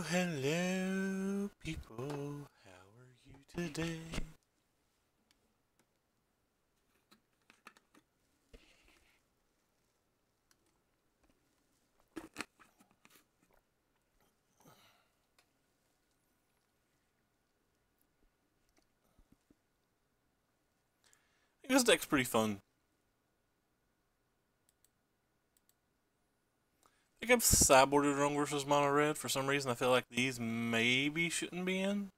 Hello, people. How are you today? This deck's pretty fun. I think I've sideboarded wrong versus mono red. For some reason, I feel like these maybe shouldn't be in.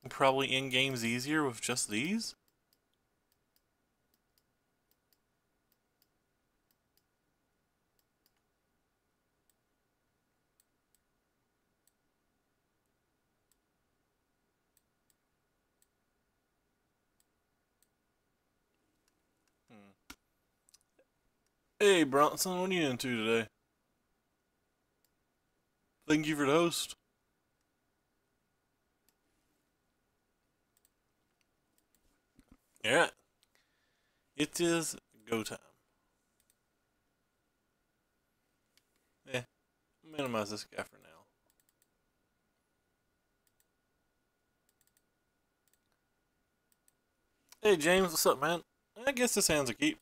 Probably in games easier with just these. Hey Bronson, what are you into today? Thank you for the host. Alright. It is go time. Minimize this guy for now. Hey James, what's up, man? I guess this hand's a keep.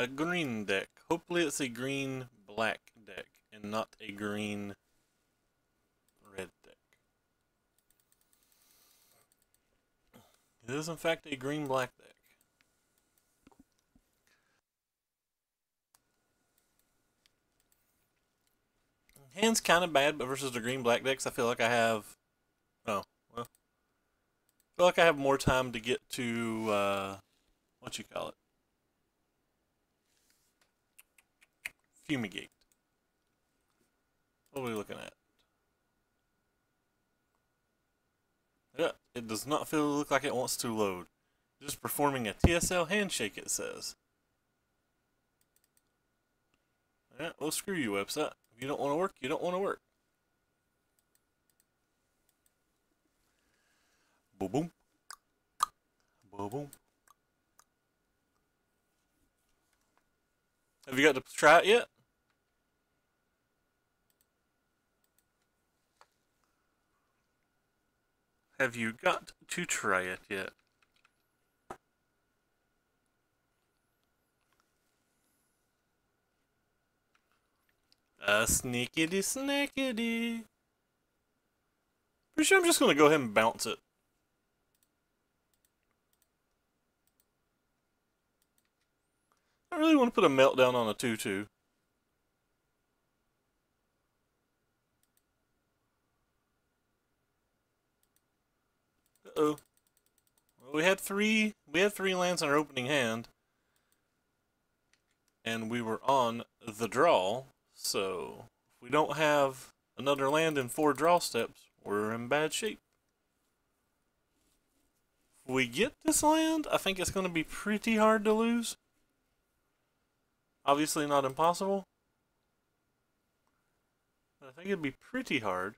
A green deck. Hopefully it's a green-black deck and not a green-red deck. It is in fact a green-black deck. Hand's kind of bad, but versus the green-black decks, I feel like I have... Oh, well. I feel like I have more time to get to, what you call it? Fumigate. What are we looking at? Yeah, it does not look like it wants to load. Just performing a TSL handshake, it says. Yeah, well, screw you, website. If you don't want to work, you don't want to work. Boom, boom. Boom, boom. Have you got to try it yet? Have you got to try it yet? Sneakity snackity. Pretty sure I'm just gonna go ahead and bounce it. I really want to put a meltdown on a 2-2. Uh-oh. Well, we had three lands in our opening hand. And we were on the draw, so if we don't have another land in 4 draw steps, we're in bad shape. If we get this land, I think it's going to be pretty hard to lose. Obviously not impossible, but I think it'd be pretty hard.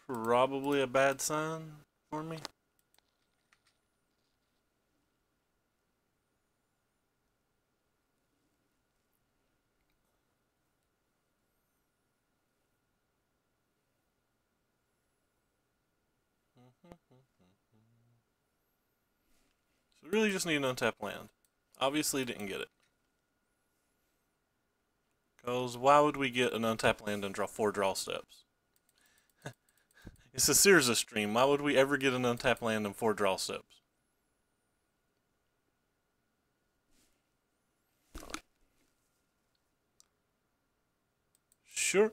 Probably a bad sign for me. So we really just need an untapped land. Obviously didn't get it. Because why would we get an untapped land and draw 4 draw steps? It's a Sears stream. Why would we ever get an untapped land and 4 draw steps? Sure.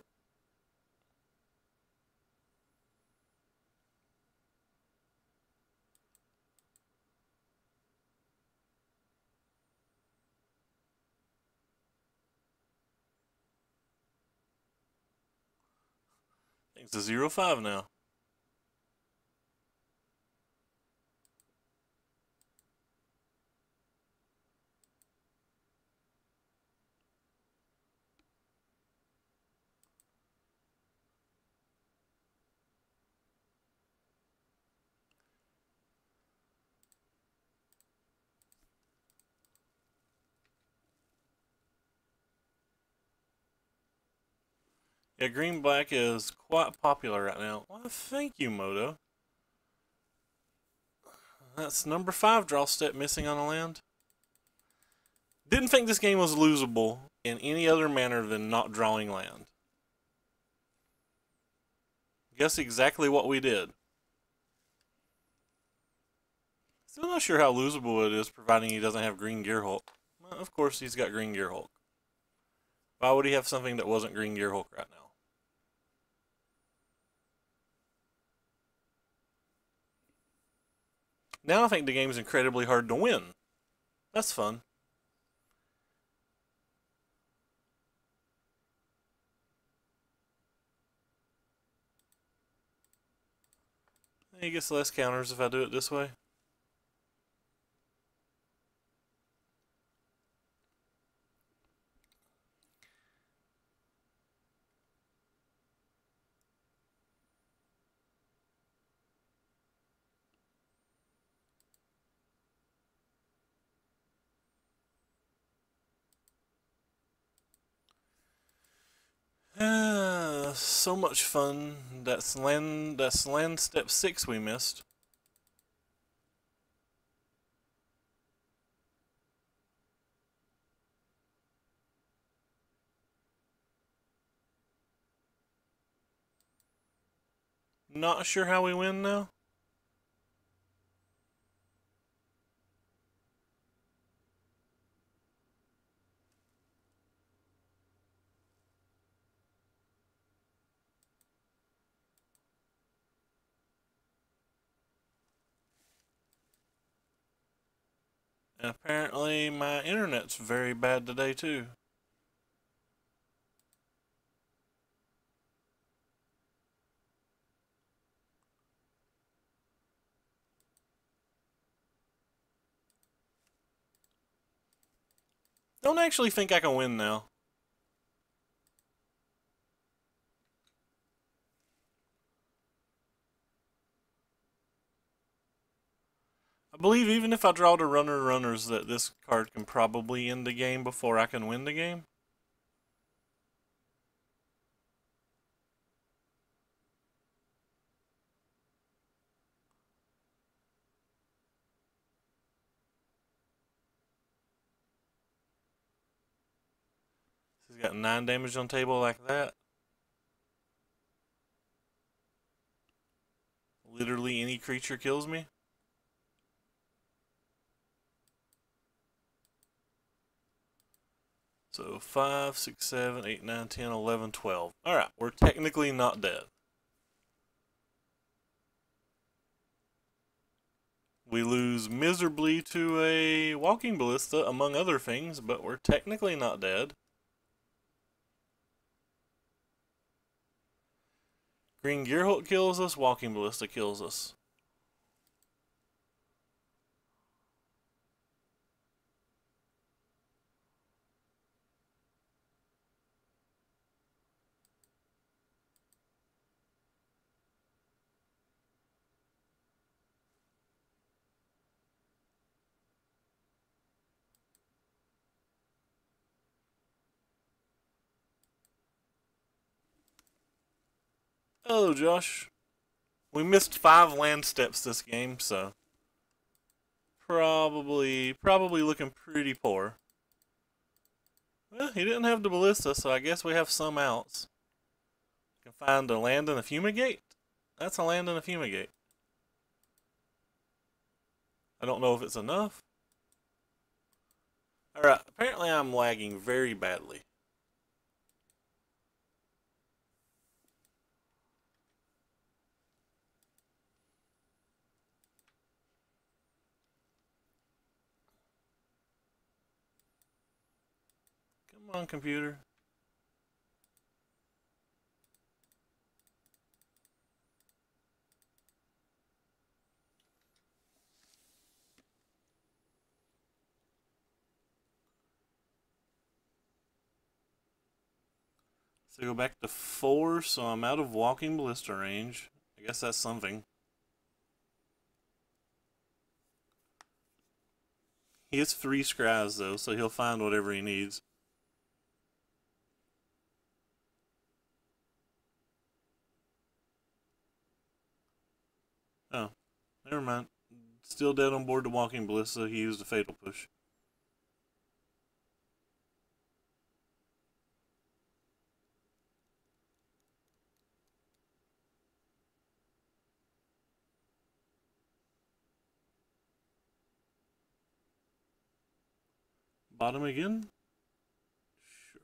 It's a 0-5 now. Yeah, green-black is quite popular right now. Well, thank you, Moto. That's number 5 draw step missing on a land. Didn't think this game was losable in any other manner than not drawing land. Guess exactly what we did. Still not sure how losable it is, providing he doesn't have Green Gearhulk. Well, of course he's got Green Gearhulk. Why would he have something that wasn't Green Gearhulk right now? Now I think the game's incredibly hard to win. That's fun. He gets less counters if I do it this way. So much fun. That's land step 6 we missed. Not sure how we win now. And apparently my internet's very bad today too. Don't actually think I can win now. I believe even if I draw to runners that this card can probably end the game before I can win the game. He's got 9 damage on table like that. Literally any creature kills me. So 5, 6, 7, 8, 9, 10, 11, 12. Alright, we're technically not dead. We lose miserably to a Walking Ballista, among other things, but we're technically not dead. Green Gearhulk kills us, Walking Ballista kills us. Hello, Josh. We missed 5 land steps this game, so probably looking pretty poor. Well, he didn't have the ballista, so I guess we have some outs. Can find a land and a fumigate. That's a land and a fumigate. I don't know if it's enough. Alright, apparently I'm lagging very badly. Come on, computer. So go back to 4, so I'm out of Walking Ballista range. I guess that's something. He has 3 scries though, so he'll find whatever he needs. Never mind. Still dead on board the Walking Ballista. He used a Fatal Push. Bottom again? Sure.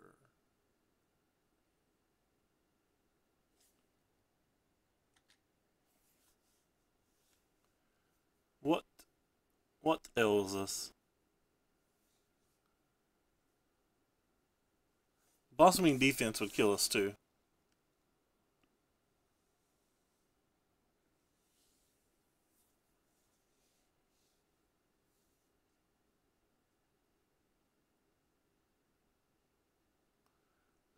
What? What ails us? Blossoming Defense would kill us too.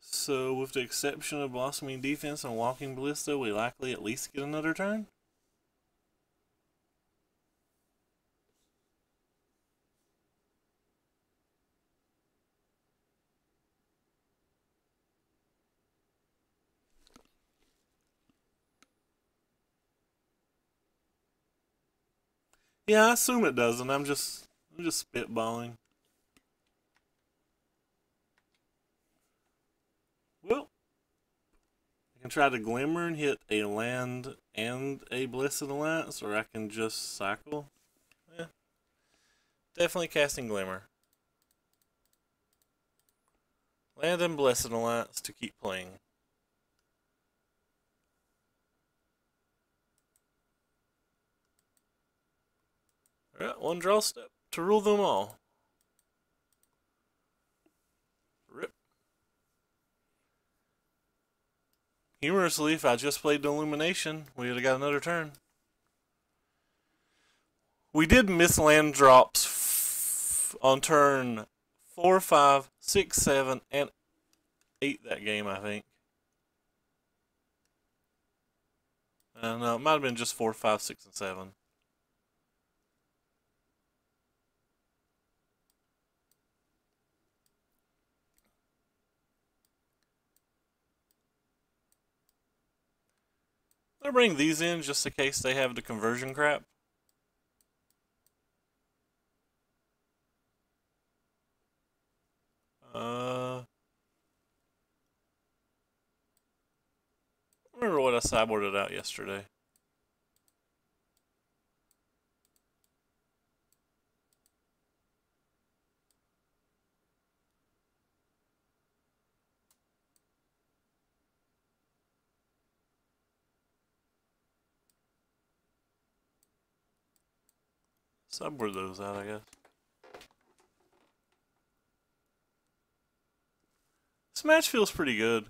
So, with the exception of Blossoming Defense and Walking Ballista, we likely at least get another turn? Yeah, I assume it doesn't. I'm just spitballing. Well, I can try to Glimmer and hit a land and a Blessed Alliance, or I can just cycle. Eh, definitely casting Glimmer. Land and Blessed Alliance to keep playing. Alright, one draw step to rule them all. Rip. Humorously, if I just played the Illumination, we would have got another turn. We did miss land drops on turn 4, 5, 6, 7, and 8 that game, I think. No, it might have been just 4, 5, 6, and 7. I'm gonna bring these in just in case they have the conversion crap. I remember what I sideboarded out yesterday. Sideboard those out, I guess. This match feels pretty good.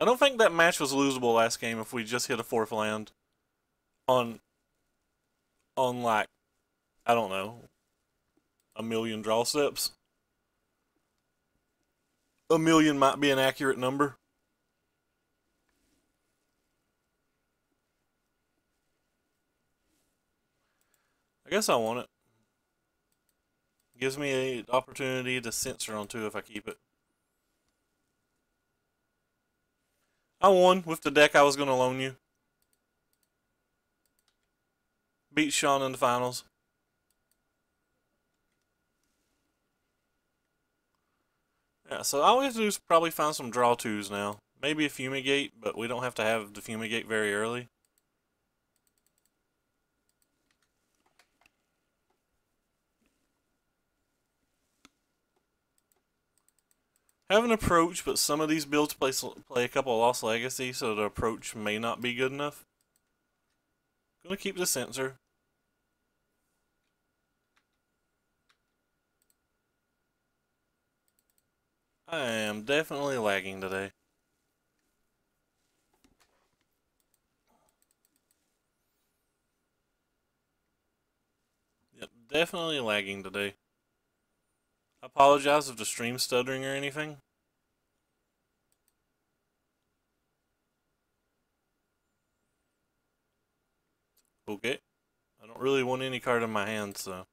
I don't think that match was losable last game if we just hit a 4th land on like, I don't know, a million draw steps. A million might be an accurate number. I guess I want it. Gives me an opportunity to censor on 2 if I keep it. I won with the deck I was going to loan you. Beat Sean in the finals. Yeah, so all we have to do is probably find some draw 2s now. Maybe a Fumigate, but we don't have to have the Fumigate very early. Have an approach, but some of these builds play a couple of Lost Legacy, so the approach may not be good enough. Gonna keep the censor. I am definitely lagging today. Yep, definitely lagging today. I apologize if the stream's stuttering or anything. Okay. I don't really want any card in my hand, so.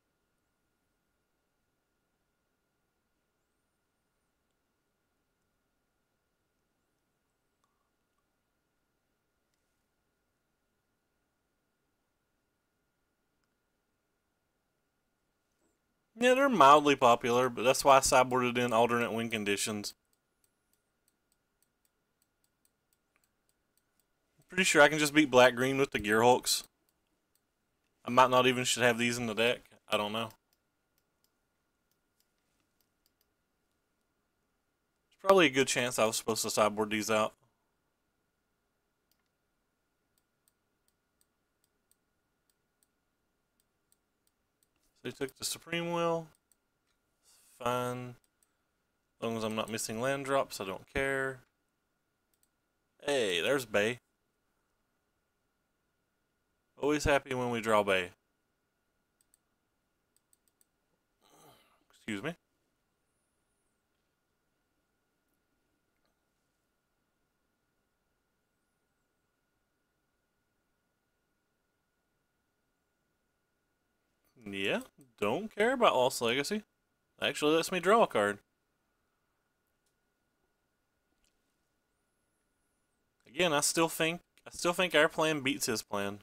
Yeah, they're mildly popular, but that's why I sideboarded in alternate win conditions. Pretty sure I can just beat black-green with the Gearhulks. I might not even should have these in the deck. I don't know. There's probably a good chance I was supposed to sideboard these out. So he took the Supreme Will. Fine. As long as I'm not missing land drops, I don't care. Hey, there's Bay. Always happy when we draw Bay. Excuse me. Yeah, don't care about Lost Legacy. Actually lets me draw a card. Again, I still think our plan beats his plan.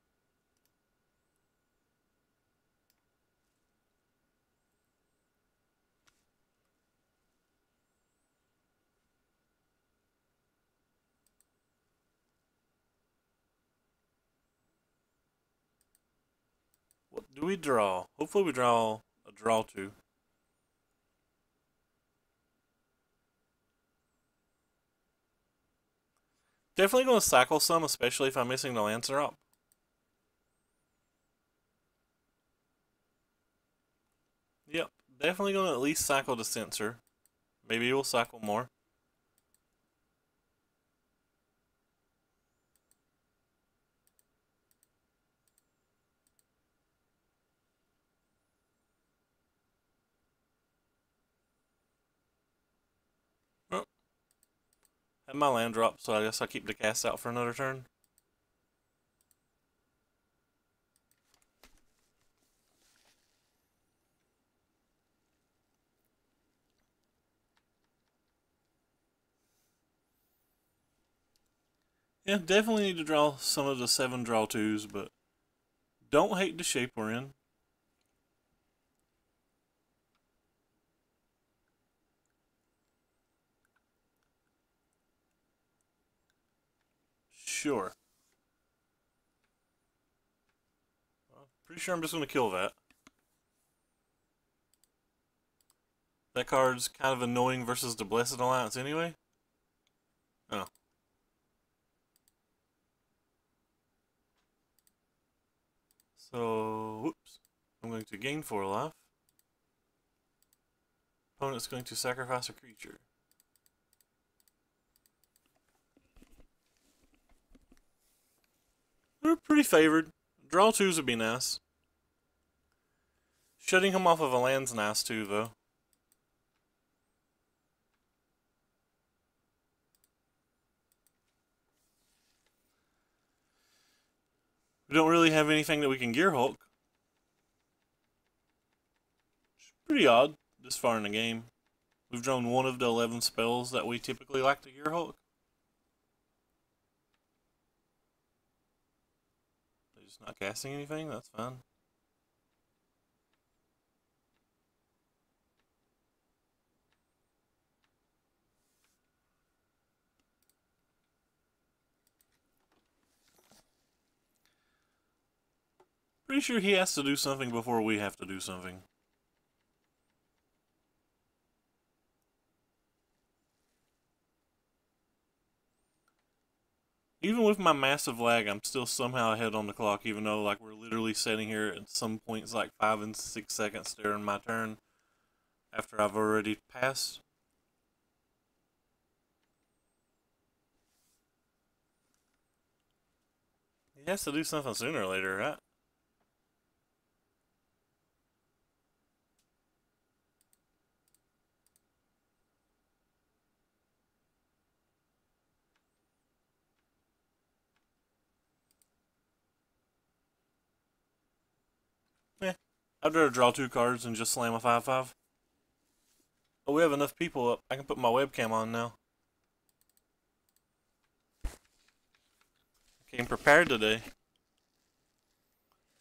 What do we draw? Hopefully we draw a draw two. Definitely going to cycle some, especially if I'm missing the Lancer up. Yep, definitely going to at least cycle the Censor. Maybe we'll cycle more. Oh, have my land drop, so I guess I'll keep the cast out for another turn. Yeah, definitely need to draw some of the 7 draw 2s, but don't hate the shape we're in. Sure. Well, pretty sure I'm just going to kill that. That card's kind of annoying versus the Blessed Alliance anyway. Oh. So, whoops. I'm going to gain 4 life. Opponent's going to sacrifice a creature. We're pretty favored. Draw 2s would be nice. Shutting him off of a land's nice too, though. We don't really have anything that we can Gear Hulk. It's pretty odd this far in the game. We've drawn one of the 11 spells that we typically like to Gear Hulk. They're just not casting anything? That's fine. Pretty sure he has to do something before we have to do something. Even with my massive lag, I'm still somehow ahead on the clock, even though like we're literally sitting here at some points like 5 and 6 seconds during my turn after I've already passed. He has to do something sooner or later, right? Yeah. I'd rather draw 2 cards and just slam a 5/5. Oh, we have enough people up. I can put my webcam on now. Came prepared today.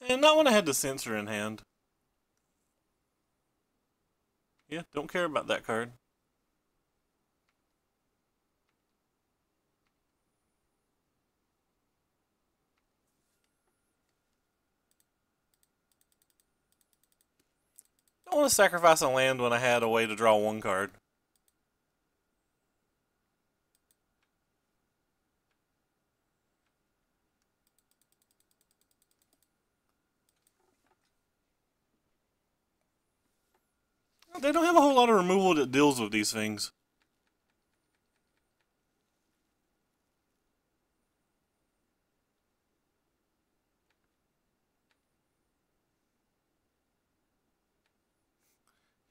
And not when I had the Censor in hand. Yeah, don't care about that card. Don't want to sacrifice a land when I had a way to draw one card. They don't have a whole lot of removal that deals with these things.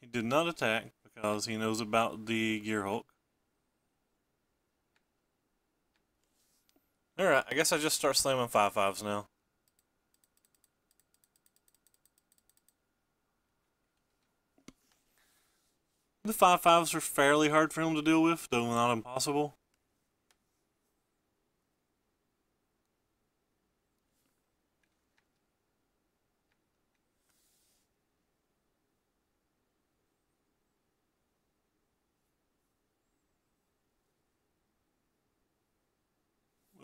He did not attack because he knows about the Gearhulk. Alright, I guess I just start slamming 5/5s now. The 5/5s are fairly hard for him to deal with, though not impossible.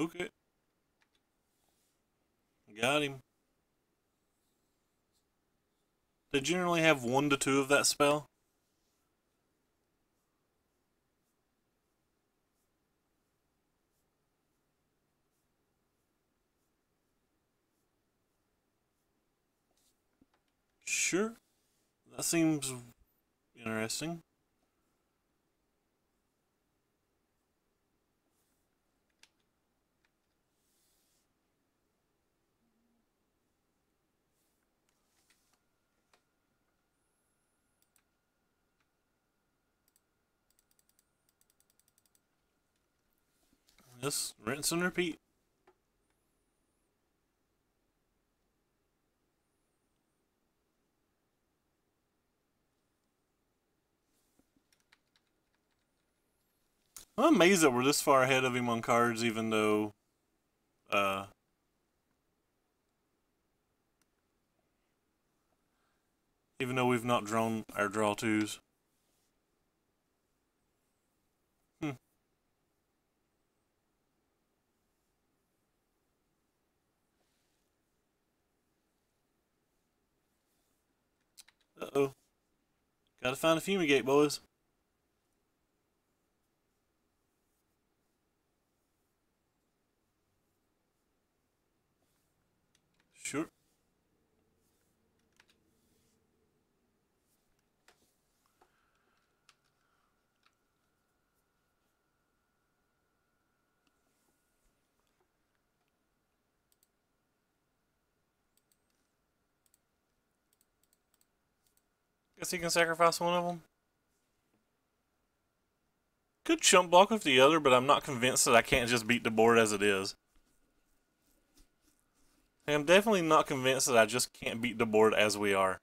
Okay. Got him. They generally have 1 to 2 of that spell. Sure. That seems interesting. Just rinse and repeat. I'm amazed that we're this far ahead of him on cards, even though, we've not drawn our draw twos. Uh-oh. Gotta find a fumigate, boys. Sure. Guess he can sacrifice one of them. Could chump block with the other, but I'm not convinced that I can't just beat the board as it is. I'm definitely not convinced that I just can't beat the board as we are.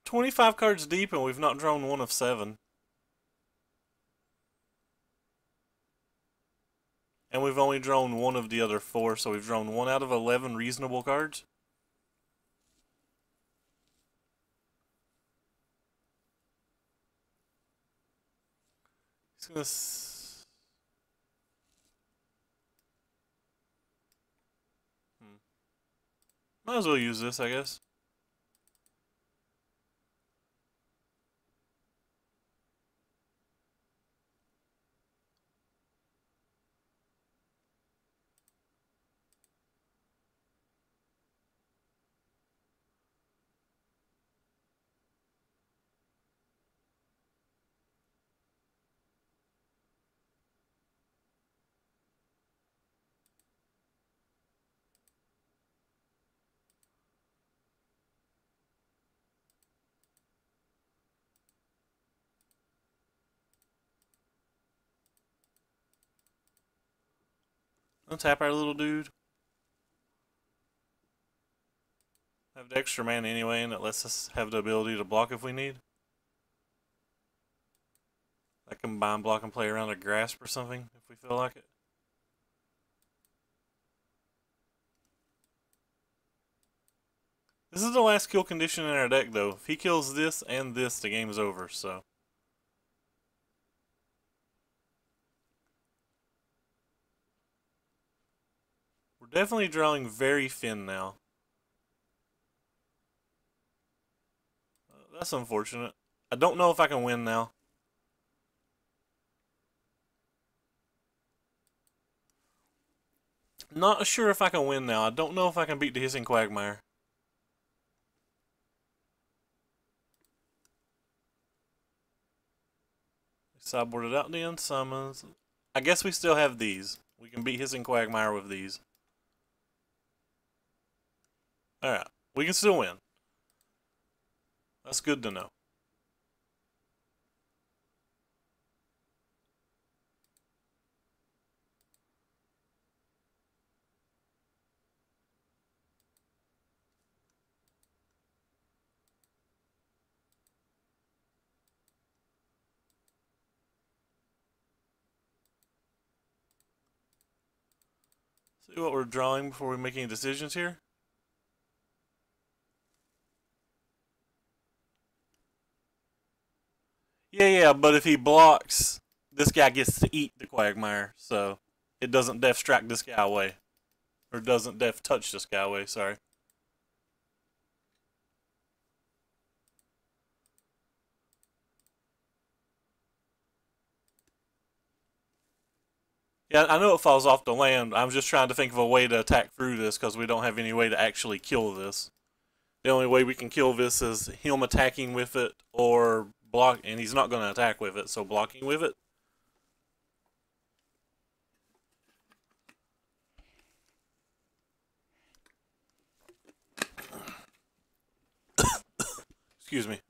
"25 cards deep and we've not drawn one of 7. And we've only drawn one of the other 4, so we've drawn 1 out of 11 reasonable cards. He's gonna... Might as well use this, I guess. Untap our little dude. have the extra mana anyway, and it lets us have the ability to block if we need. I can combine block and play around a grasp or something if we feel like it. This is the last kill condition in our deck, though. If he kills this and this, the game's over, so. We're definitely drawing very thin now. That's unfortunate. I don't know if I can win now. Not sure if I can win now. I don't know if I can beat the Hissing Quagmire. Sideboarded out the unsummons. I guess we still have these. We can beat Hissing Quagmire with these. Alright, we can still win. That's good to know. See what we're drawing before we make any decisions here. Yeah, but if he blocks, this guy gets to eat the Quagmire, so it doesn't Death Strike this guy away. Or doesn't Death Touch this guy away, sorry. Yeah, I know it falls off the land. I'm just trying to think of a way to attack through this because we don't have any way to actually kill this. The only way we can kill this is him attacking with it or block, and he's not going to attack with it, so blocking with it. Excuse me.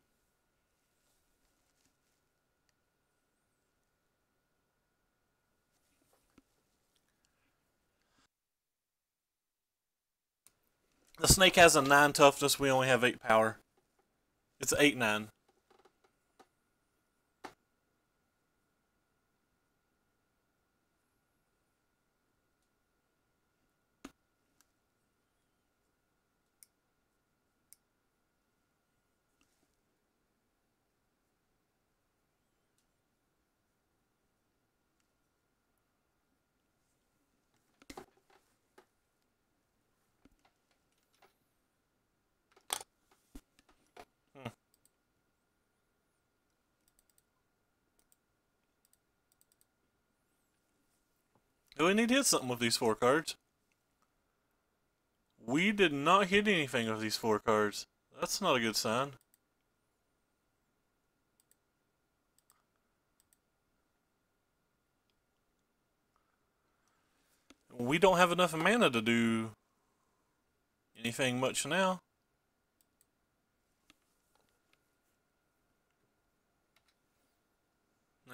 The snake has a 9 toughness, we only have 8 power. It's 8/9. We need to hit something with these 4 cards. We did not hit anything with these 4 cards. That's not a good sign. We don't have enough mana to do anything much now.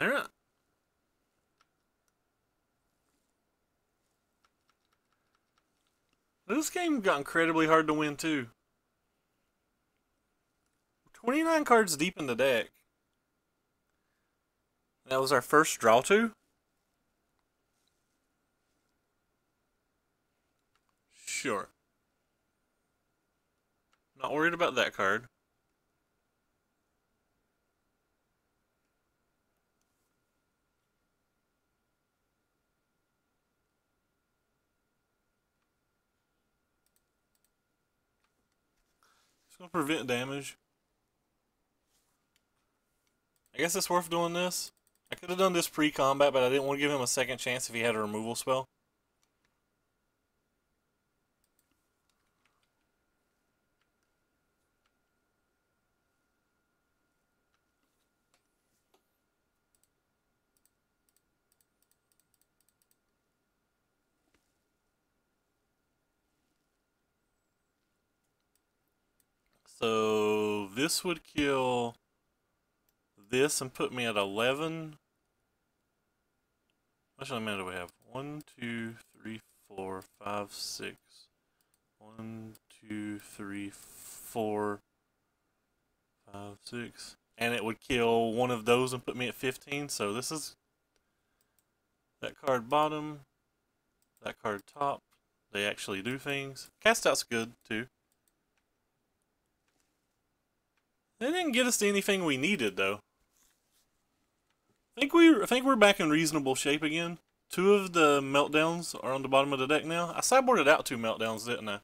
Alright. This game got incredibly hard to win too. 29 cards deep in the deck. That was our first draw to? Sure. Not worried about that card. Just gonna prevent damage. I guess it's worth doing this. I could have done this pre-combat, but I didn't want to give him a second chance if he had a removal spell. So this would kill this and put me at 11. How much mana do we have? 1, 2, 3, 4, 5, 6. 1, 2, 2, 3, 4, 5, 6. And it would kill one of those and put me at 15. So this is that card bottom, that card top. They actually do things. Cast out's good too. They didn't get us to anything we needed though. I think we're back in reasonable shape again. 2 of the meltdowns are on the bottom of the deck now. I sideboarded out 2 meltdowns, didn't I?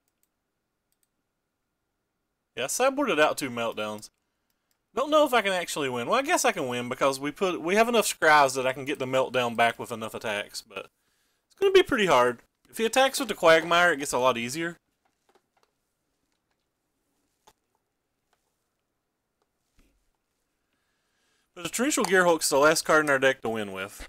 Yeah, I sideboarded out 2 meltdowns. Don't know if I can actually win. Well, I guess I can win because we have enough scries that I can get the meltdown back with enough attacks, but it's going to be pretty hard. If he attacks with the Quagmire, it gets a lot easier. But the Torrential Gearhulk's the last card in our deck to win with.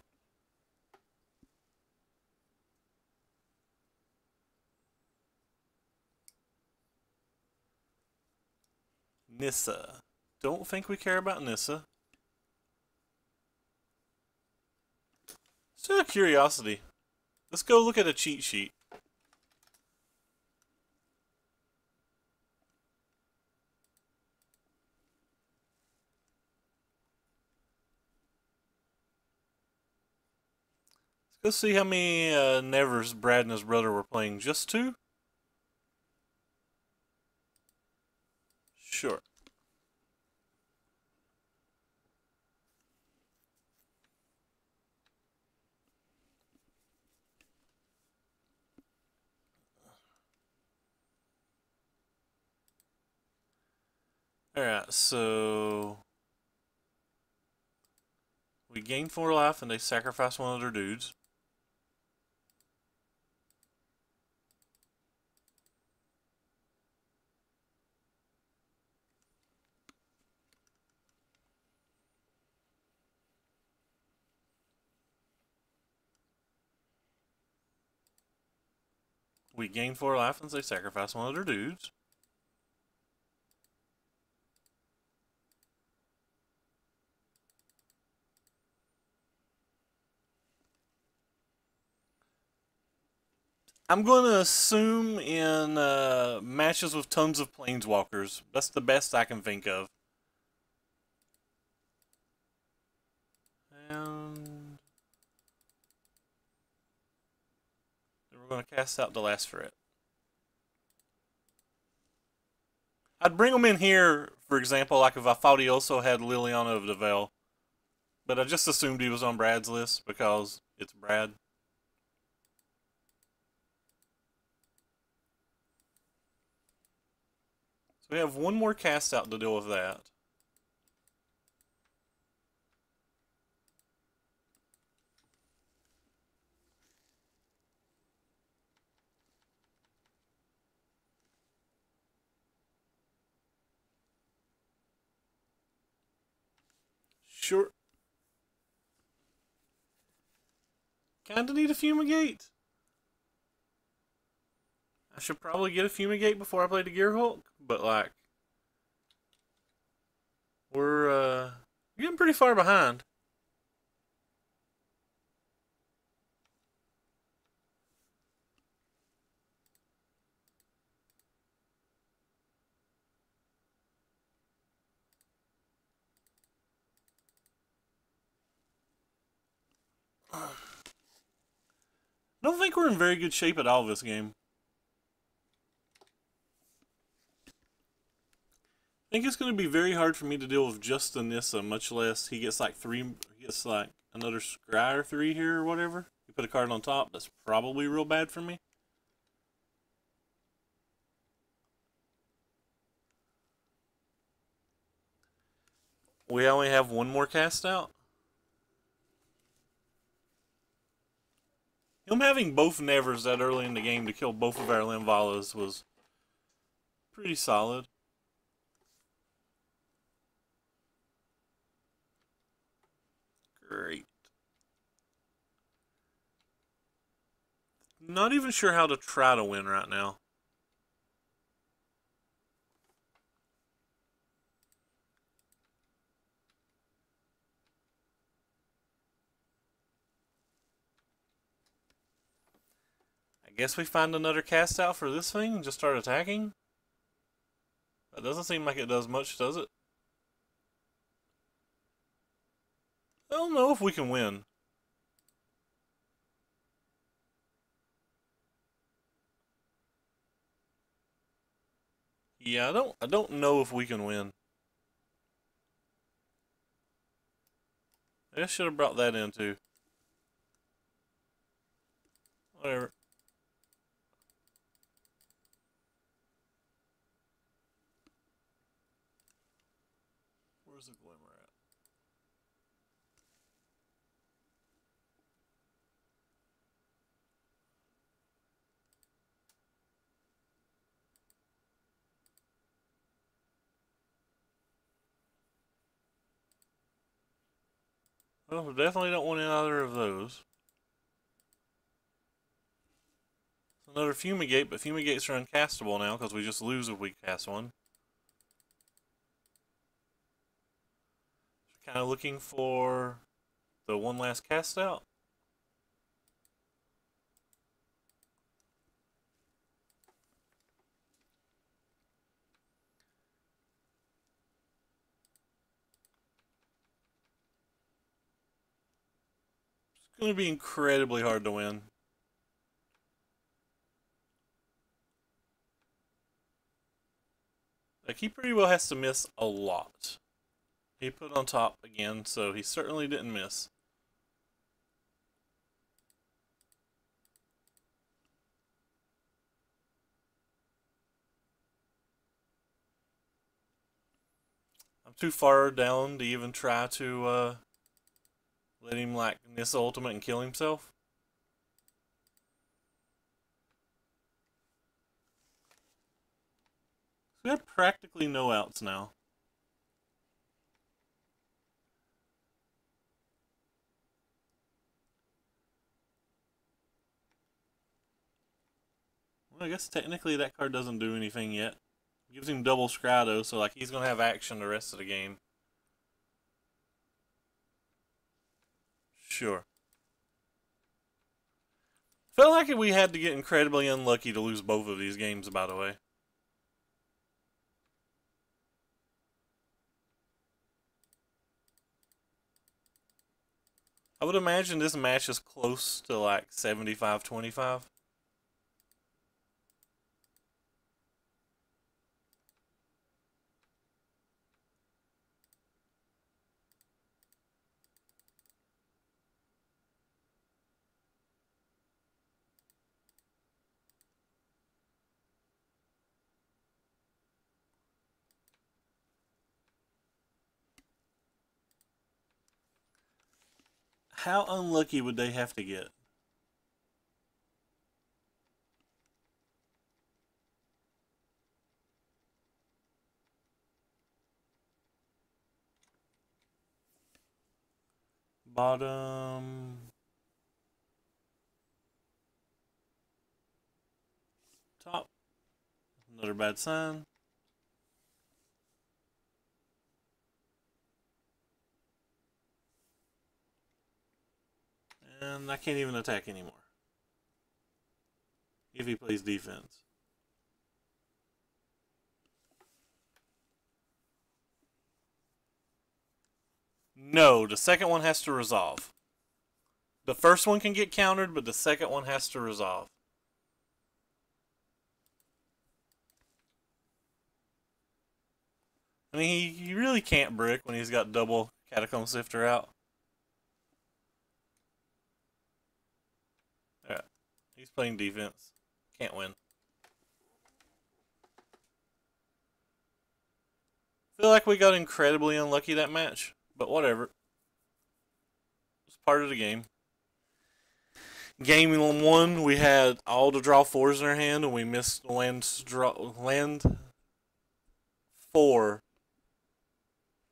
Nissa. Don't think we care about Nissa. Just out of curiosity, let's go look at a cheat sheet. Let's go see how many Nevers Brad and his brother were playing. Just 2? Sure. Alright, so we gain 4 life and they sacrifice one of their dudes. We gain 4 life and they sacrifice one of their dudes. I'm going to assume in matches with tons of Planeswalkers. That's the best I can think of. And then we're going to cast out the last threat. I'd bring them in here, for example, like if I thought he also had Liliana of the Veil. But I just assumed he was on Brad's list because it's Brad. So we have one more cast out to deal with that. Sure. Kinda need a Fumigate. I should probably get a Fumigate before I play the Gearhulk, but like, we're getting pretty far behind. I don't think we're in very good shape at all this game. I think it's going to be very hard for me to deal with just the Nissa, much less he gets like another scry or 3 here or whatever. You put a card on top, that's probably real bad for me. We only have one more cast out. Him having both Nevers that early in the game to kill both of our Linvalas was pretty solid. Great. Not even sure how to try to win right now. I guess we find another cast out for this thing and just start attacking. That doesn't seem like it does much, does it? I don't know if we can win. Yeah, I don't know if we can win. I should have brought that in too. Whatever. Where's the glimmer at? Well, we definitely don't want either of those. Another Fumigate, but Fumigates are uncastable now because we just lose if we cast one. Kind of looking for the one last cast out. It's going to be incredibly hard to win. Like, he pretty well has to miss a lot. He put on top again, so he certainly didn't miss. I'm too far down to even try to let him like miss the ultimate and kill himself. We have practically no outs now. Well, I guess technically that card doesn't do anything yet. It gives him double Scrado, so like he's gonna have action the rest of the game. Sure. Felt like we had to get incredibly unlucky to lose both of these games, by the way. I would imagine this match is close to like 75-25. How unlucky would they have to get? Bottom. Top. Another bad sign. And I can't even attack anymore. If he plays defense. No, the second one has to resolve. The first one can get countered, but the second one has to resolve. I mean, he really can't brick when he's got double Catacomb Sifter out. Yeah, he's playing defense. Can't win. Feel like we got incredibly unlucky that match, but whatever. It's part of the game. Game 1, we had all the draw 4s in our hand, and we missed land 4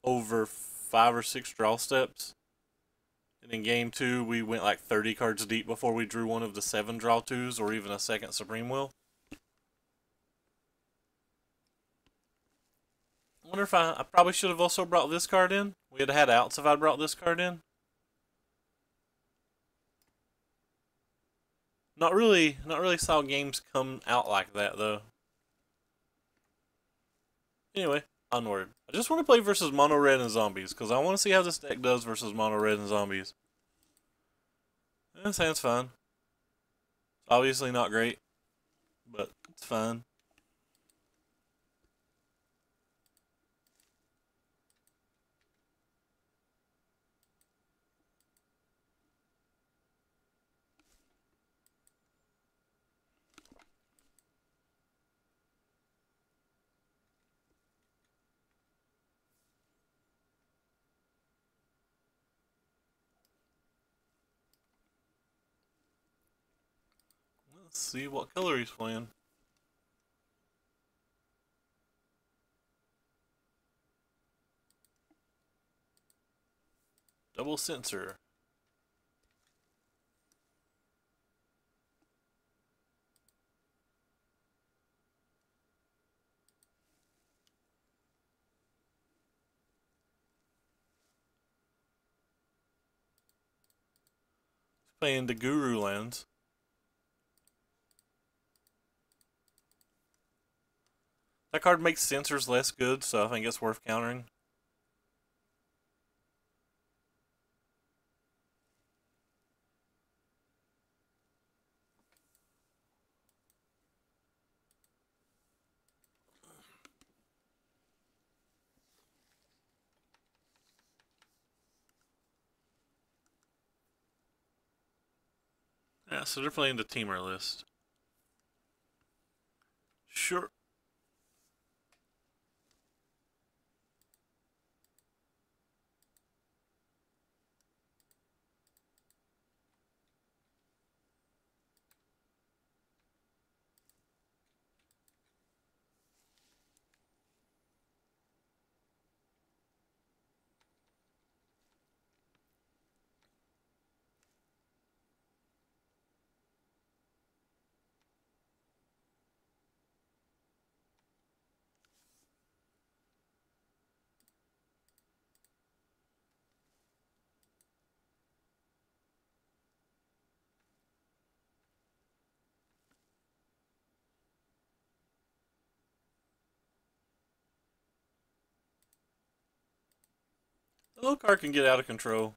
over 5 or 6 draw steps. And in game 2, we went like 30 cards deep before we drew one of the 7 draw 2s or even a second Supreme Will. I wonder if I probably should have also brought this card in. We had had outs if I brought this card in. Not really saw games come out like that though. Anyway, onward. I just want to play versus mono red and zombies because I want to see how this deck does versus mono red and zombies. That sounds fun. Obviously not great, but it's fun. Let's see what color he's playing. Double sensor. He's playing the Guru lands. That card makes sensors less good, so I think it's worth countering. Yeah, so they're playing the teamer list. Sure. The little card can get out of control.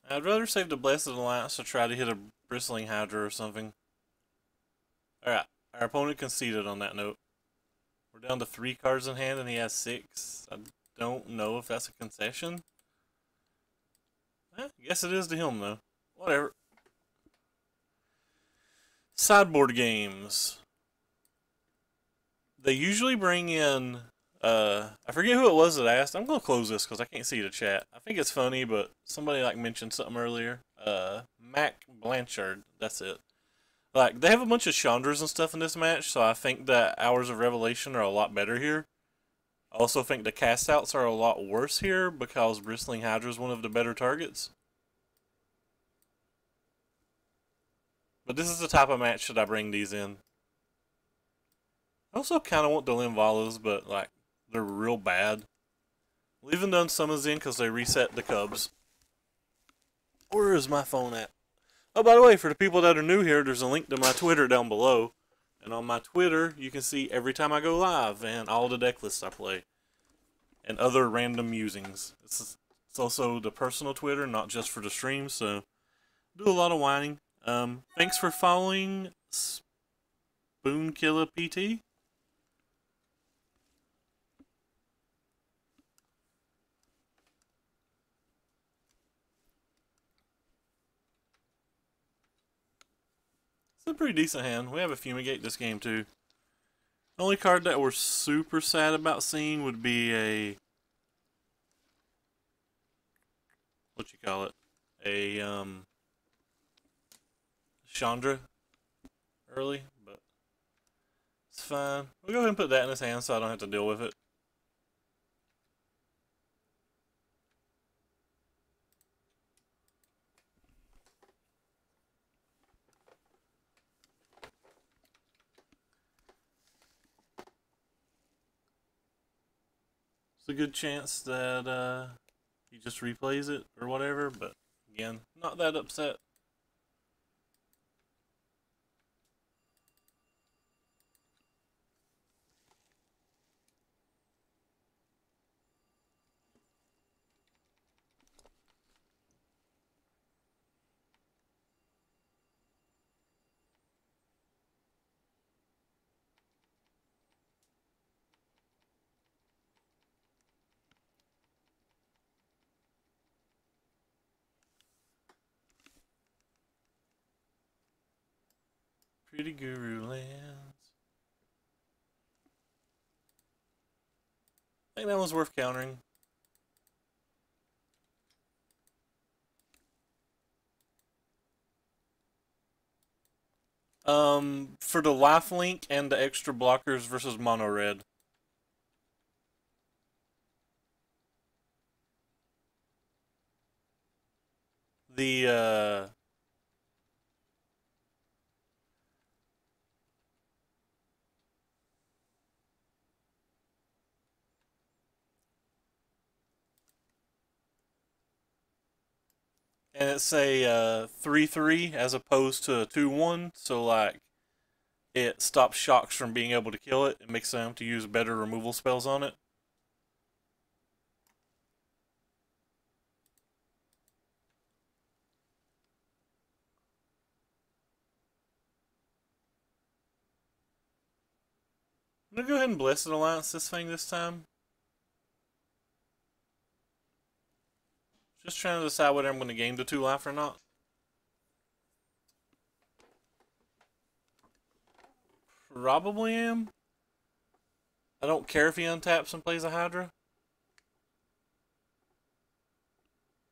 I'd rather save the Blessed Alliance to try to hit a Bristling Hydra or something. Alright, our opponent conceded on that note. We're down to 3 cards in hand and he has 6. I don't know if that's a concession. I guess it is to him though. Whatever. Sideboard games. They usually bring in, I forget who it was that asked. I'm going to close this because I can't see the chat. I think it's funny, but somebody like mentioned something earlier. Mac Blanchard, that's it. Like, they have a bunch of Chandras and stuff in this match, so I think that Hours of Revelation are a lot better here. I also think the cast outs are a lot worse here because Bristling Hydra is one of the better targets. But this is the type of match that I bring these in. I also kind of want the Linvalas, but like they're real bad. Leaving done summons in because they reset the Cubs. Where is my phone at? Oh, by the way, for the people that are new here, there's a link to my Twitter down below. And on my Twitter, you can see every time I go live and all the deck lists I play. And other random musings. It's also the personal Twitter, not just for the stream, so do a lot of whining. Thanks for following Spoonkiller PT. It's a pretty decent hand. We have a Fumigate this game too. The only card that we're super sad about seeing would be a, what you call it, a Chandra early, but it's fine. We'll go ahead and put that in his hand so I don't have to deal with it. It's a good chance that he just replays it or whatever, but again, not that upset. Pretty Guru lands. I think that was worth countering. For the lifelink and the extra blockers versus mono red. The and it's a 3/3 as opposed to a 2/1, so like it stops shocks from being able to kill it. It makes them to use better removal spells on it. I'm gonna go ahead and Blessed Alliance this thing this time. Just trying to decide whether I'm going to gain the 2 life or not. Probably am. I don't care if he untaps and plays a Hydra.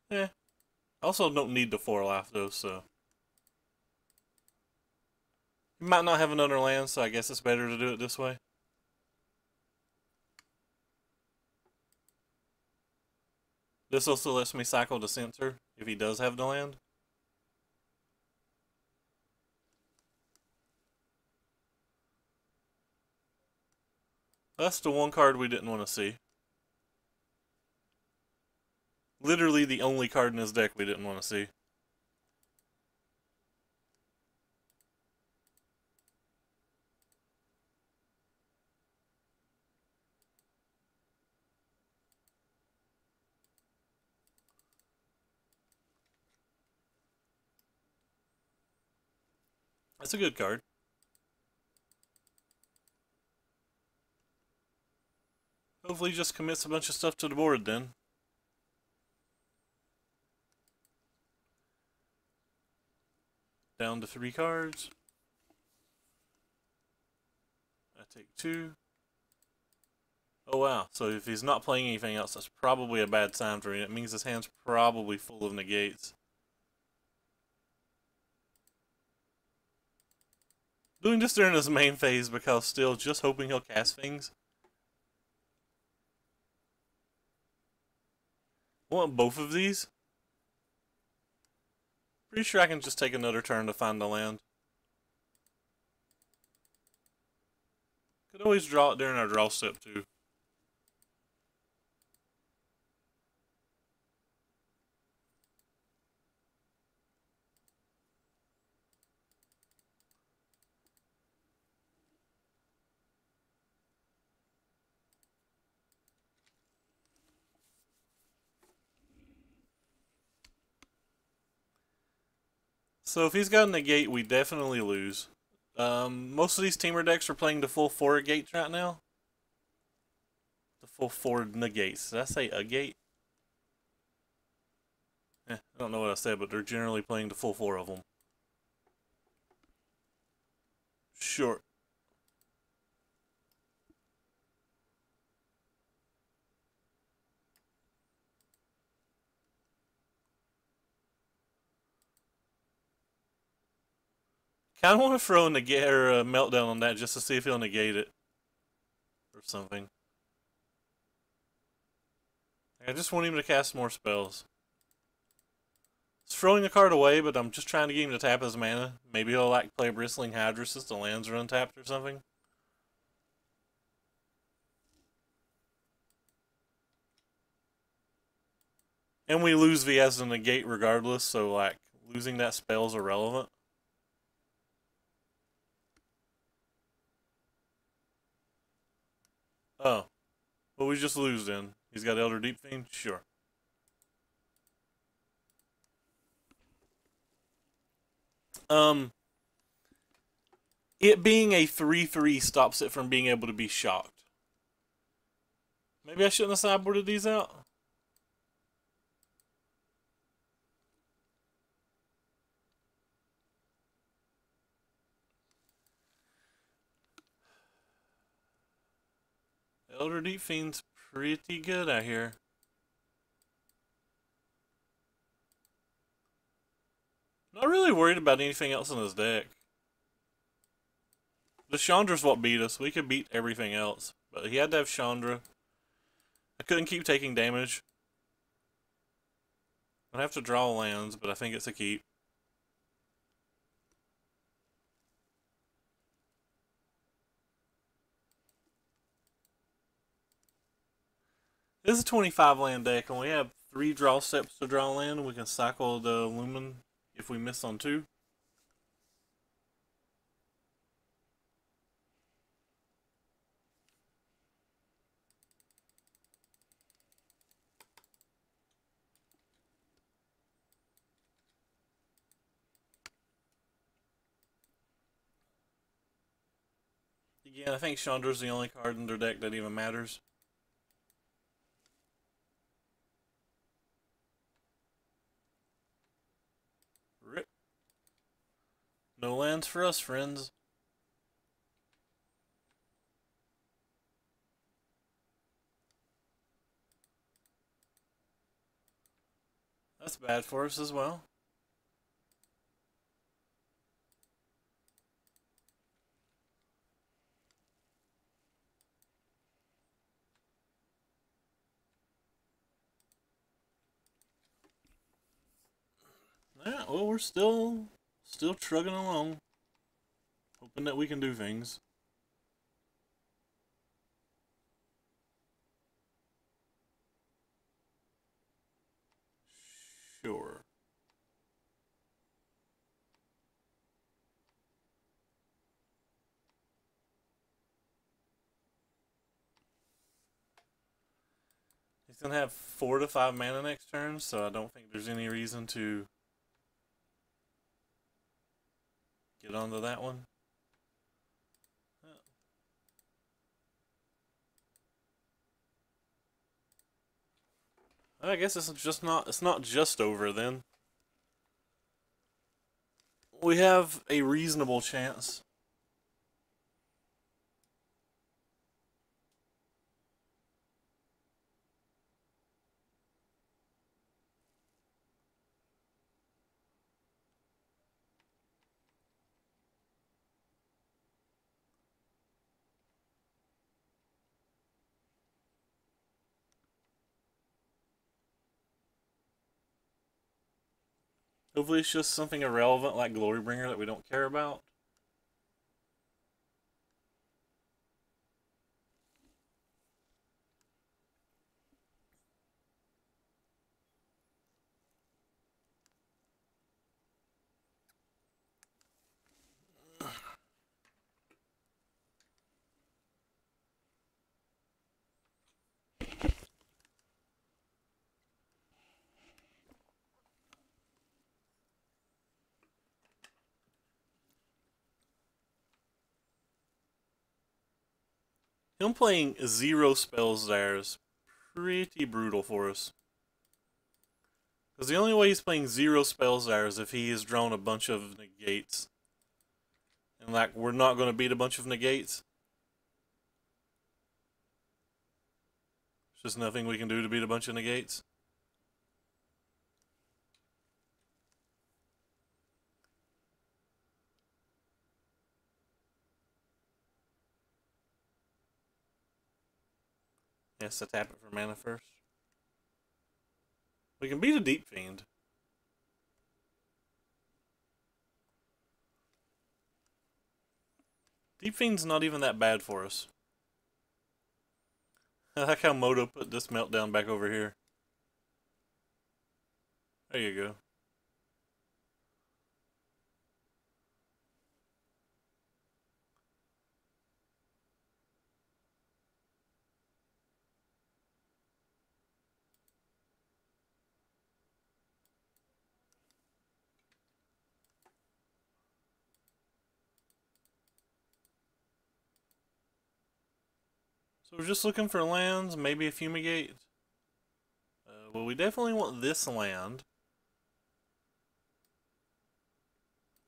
Eh. I also don't need the 4 life though, so. He might not have another land, so I guess it's better to do it this way. This also lets me cycle the Censor if he does have the land. That's the one card we didn't want to see. Literally the only card in his deck we didn't want to see. That's a good card. Hopefully he just commits a bunch of stuff to the board then. Down to 3 cards. I take 2. Oh wow, so if he's not playing anything else, that's probably a bad sign for him. It means his hand's probably full of negates. Doing this during his main phase because still just hoping he'll cast things. I want both of these. Pretty sure I can just take another turn to find the land. Could always draw it during our draw step too. So if he's got a negate, we definitely lose. Most of these teamer decks are playing the full 4 gates right now. The full 4 negates. Did I say a gate? I don't know what I said, but they're generally playing the full 4 of them. Sure. Kind of want to throw a negate or a meltdown on that just to see if he'll negate it or something. I just want him to cast more spells. It's throwing a card away, but I'm just trying to get him to tap his mana. Maybe he'll like play Bristling Hydra since the lands are untapped or something. And we lose V as a negate regardless, so like losing that spell's irrelevant. Oh. Well, we just lose then. He's got Elder Deep Fiend? Sure. It being a 3/3 stops it from being able to be shocked. Maybe I shouldn't have sideboarded these out? Elder Deep Fiend's pretty good out here. Not really worried about anything else in his deck. The Chandra's what beat us. We could beat everything else. But he had to have Chandra. I couldn't keep taking damage. I'd have to draw lands, but I think it's a keep. This is a 25 land deck, and we have 3 draw steps to draw land. We can cycle the Lumen if we miss on 2. Again, I think Chandra's the only card in their deck that even matters. Rip. No lands for us, friends. That's bad for us as well. Yeah, well, we're still trugging along, hoping that we can do things. Sure. He's gonna have 4 to 5 mana next turn, so I don't think there's any reason to get onto that one. I guess it's not just over then. We have a reasonable chance. Hopefully it's just something irrelevant like Glorybringer that we don't care about. Him playing 0 spells there is pretty brutal for us. Because the only way he's playing 0 spells there is if he has drawn a bunch of negates. And like, we're not going to beat a bunch of negates. There's just nothing we can do to beat a bunch of negates. Yes, to tap it for mana first. We can beat a Deep Fiend. Deep Fiend's not even that bad for us. I like how Moto put this meltdown back over here. There you go. So we're just looking for lands, maybe a Fumigate. Well, we definitely want this land.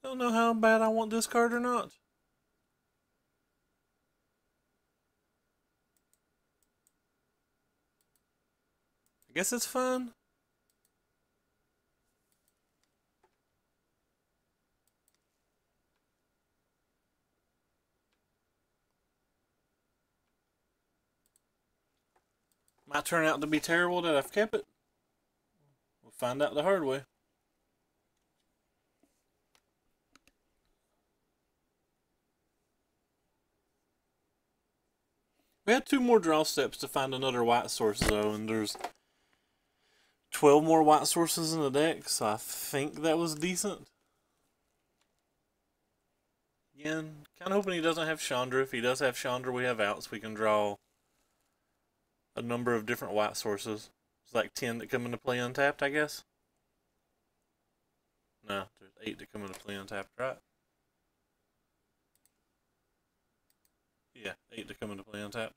Don't know how bad I want this card or not. I guess it's fun. Might turn out to be terrible that I've kept it. We'll find out the hard way. We had 2 more draw steps to find another white source though, and there's 12 more white sources in the deck, so I think that was decent. Again, kind of hoping he doesn't have Chandra. If he does have Chandra, we have outs. We can draw a number of different white sources. It's like 10 that come into play untapped, I guess. No, there's 8 that come into play untapped, right? Yeah, 8 that come into play untapped.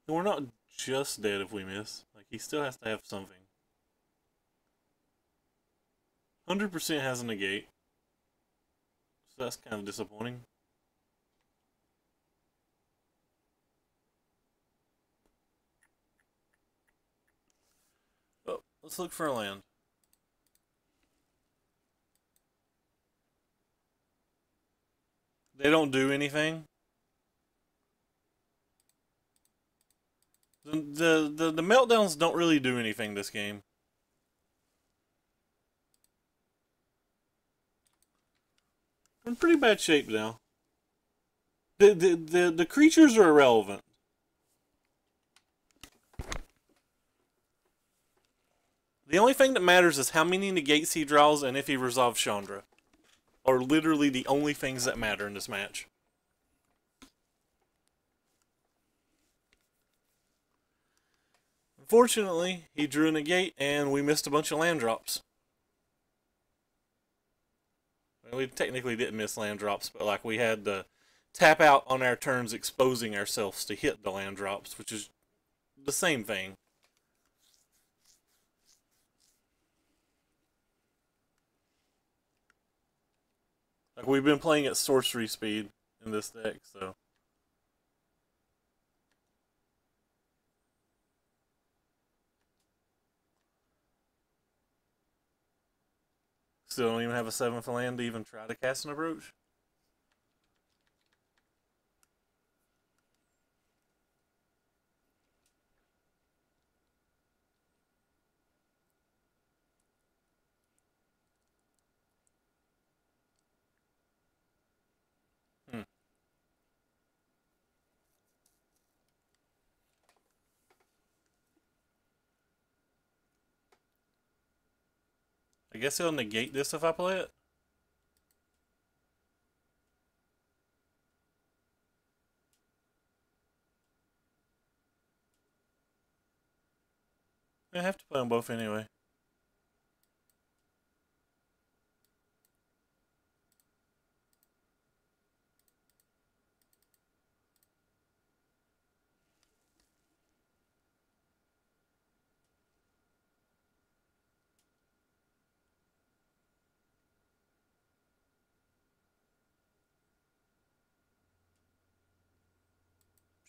And we're not just dead if we miss. Like, he still has to have something. 100% has a negate. So that's kind of disappointing. Oh, let's look for a land. They don't do anything. The meltdowns don't really do anything this game. We're in pretty bad shape now. The creatures are irrelevant. The only thing that matters is how many negates he draws and if he resolves Chandra. Are literally the only things that matter in this match. Unfortunately, he drew a negate and we missed a bunch of land drops. Well, we technically didn't miss land drops, but like we had to tap out on our turns exposing ourselves to hit the land drops, which is the same thing. Like we've been playing at sorcery speed in this deck, so. Still don't even have a 7th land to even try to cast an approach. I guess he'll negate this if I play it. I have to play them both anyway.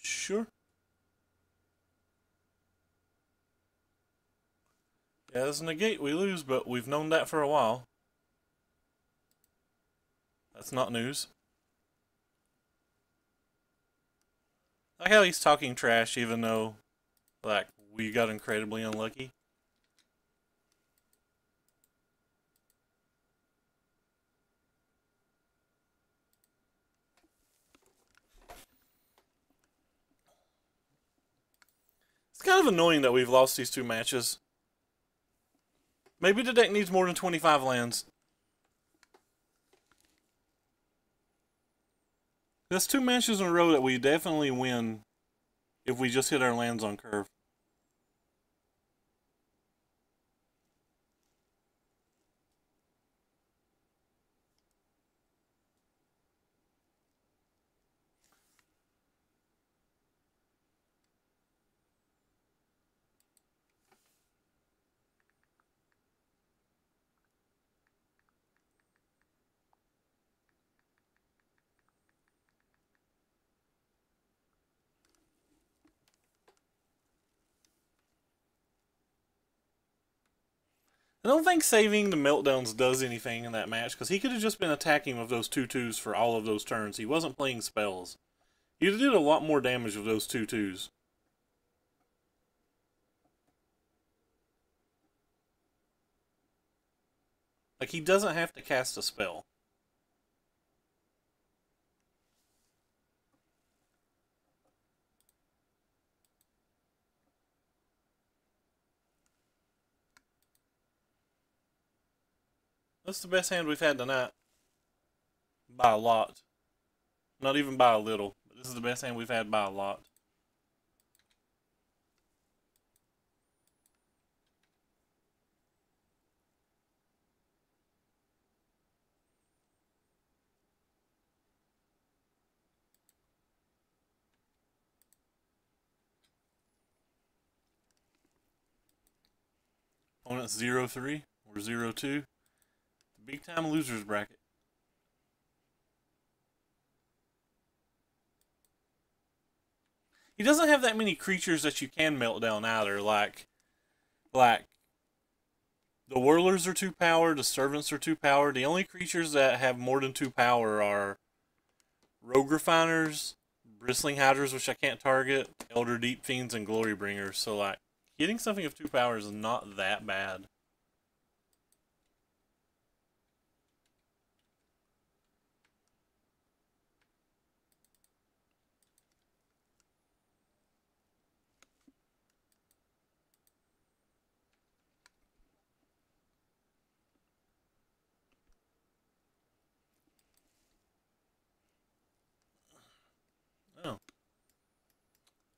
Sure. Yeah, as a negate we lose, but we've known that for a while. That's not news. I like how he's talking trash even though, like, we got incredibly unlucky. It's kind of annoying that we've lost these 2 matches. Maybe the deck needs more than 25 lands. That's 2 matches in a row that we definitely win if we just hit our lands on curve. I don't think saving the meltdowns does anything in that match, because he could have just been attacking with those 2/2s for all of those turns. He wasn't playing spells. He did a lot more damage with those 2/2s. Like, he doesn't have to cast a spell. That's the best hand we've had tonight. By a lot. Not even by a little. But this is the best hand we've had by a lot. Opponent's 0-3 or 0-2. Big time losers bracket. He doesn't have that many creatures that you can melt down either. Like the Whirlers are 2 power, the Servants are 2 power. The only creatures that have more than 2 power are Rogue Refiners, Bristling Hydras, which I can't target, Elder Deep Fiends, and Glory Bringers. So, like, getting something of 2 power is not that bad. Oh.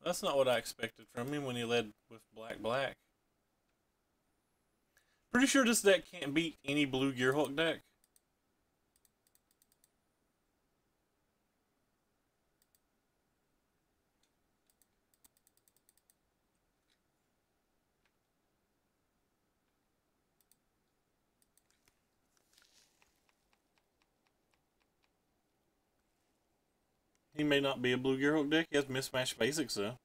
That's not what I expected from him when he led with black. Pretty sure this deck can't beat any blue Gearhulk deck. He may not be a blue Gearhulk deck. He has mismatched basics, though.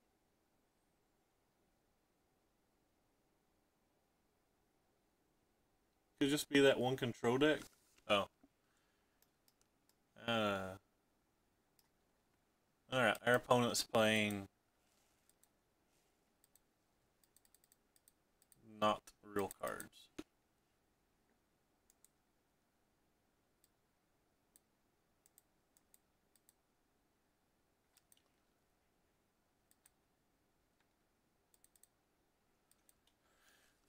Could just be that one control deck. Oh. Alright, our opponent's playing not real cards.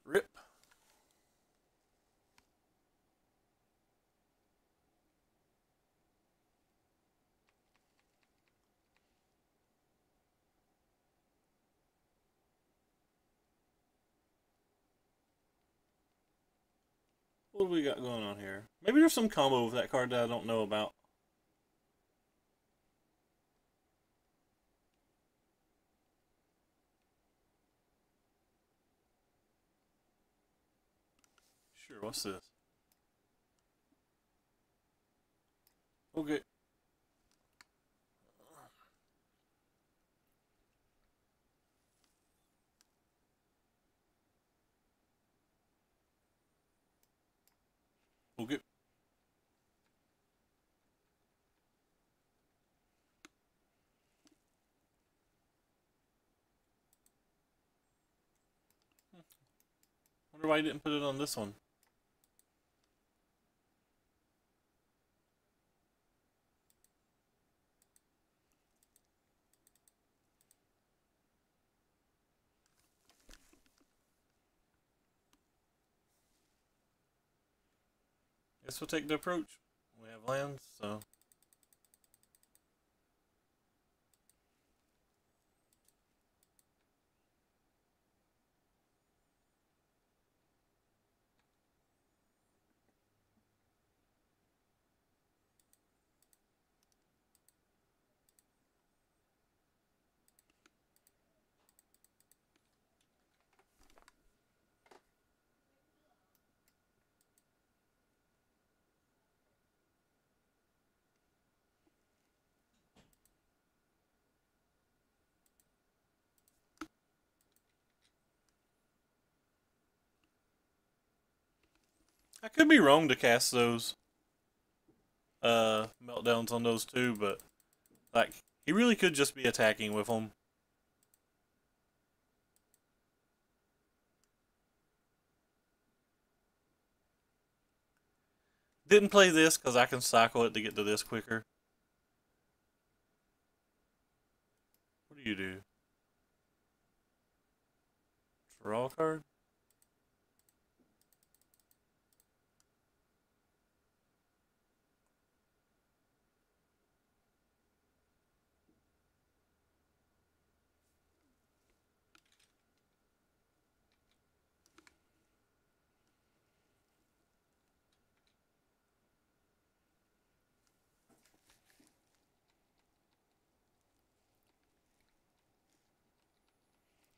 Rip. What do we got going on here? Maybe there's some combo with that card that I don't know about. Sure, what's this? Okay. Okay. Wonder why I didn't put it on this one. Guess we'll take the approach. We have lands, so. I could be wrong to cast those meltdowns on those two, but like he really could just be attacking with them. Didn't play this because I can cycle it to get to this quicker. What do you do? Draw a card?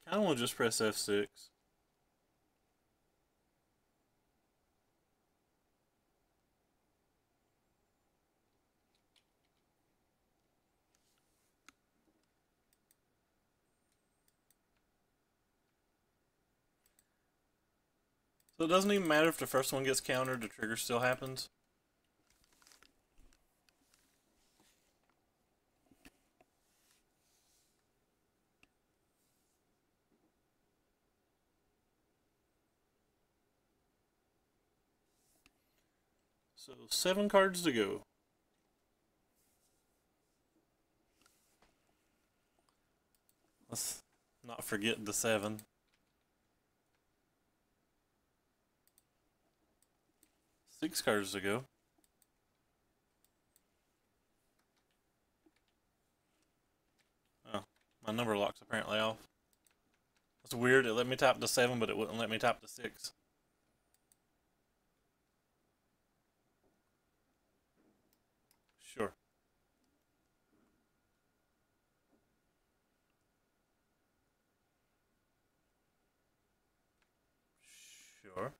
I want to just press F6. So it doesn't even matter if the first one gets countered, the trigger still happens. So 7 cards to go. Let's not forget the 7. Six cards to go. Oh, my number lock's apparently off. That's weird. It let me tap the 7, but it wouldn't let me tap the 6. Sure. Sure.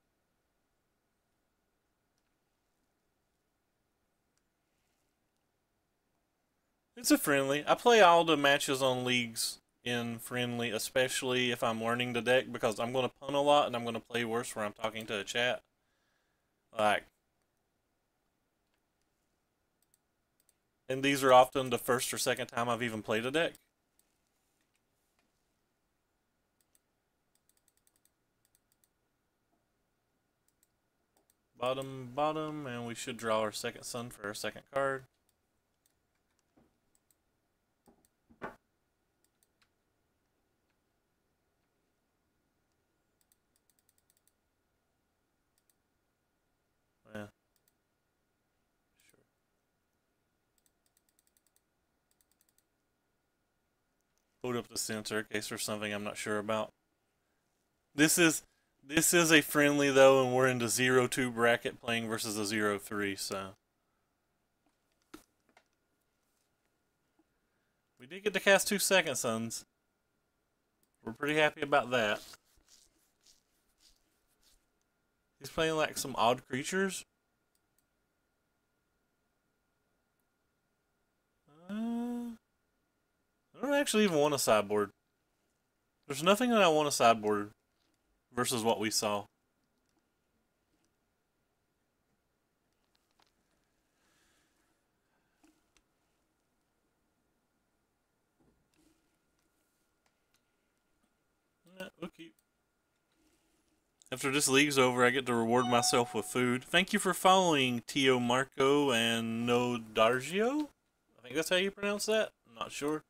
It's a friendly. I play all the matches on leagues in friendly, especially if I'm learning the deck, because I'm going to punt a lot and I'm going to play worse where I'm talking to a chat. Like, and these are often the first or second time I've even played a deck. Bottom, bottom, and we should draw our second sun for our second card. Yeah. Sure. Hold up the center in case there's something I'm not sure about. This is a friendly though, and we're in the 0-2 bracket playing versus a 0-3, so we did get to cast 2 second suns. We're pretty happy about that. He's playing like some odd creatures. I don't actually even want a sideboard. There's nothing that I want a sideboard versus what we saw. Okay. After this league's over, I get to reward myself with food. Thank you for following Tio Marco and No Dargio. I think that's how you pronounce that. I'm not sure.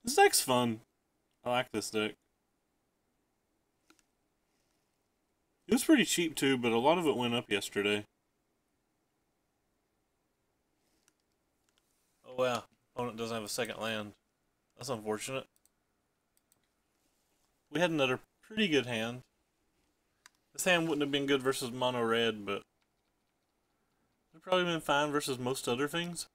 This deck's fun. I like this deck. It was pretty cheap too, but a lot of it went up yesterday. Oh wow, opponent doesn't have a second land. That's unfortunate. We had another pretty good hand. This hand wouldn't have been good versus mono red, but it'd probably been fine versus most other things.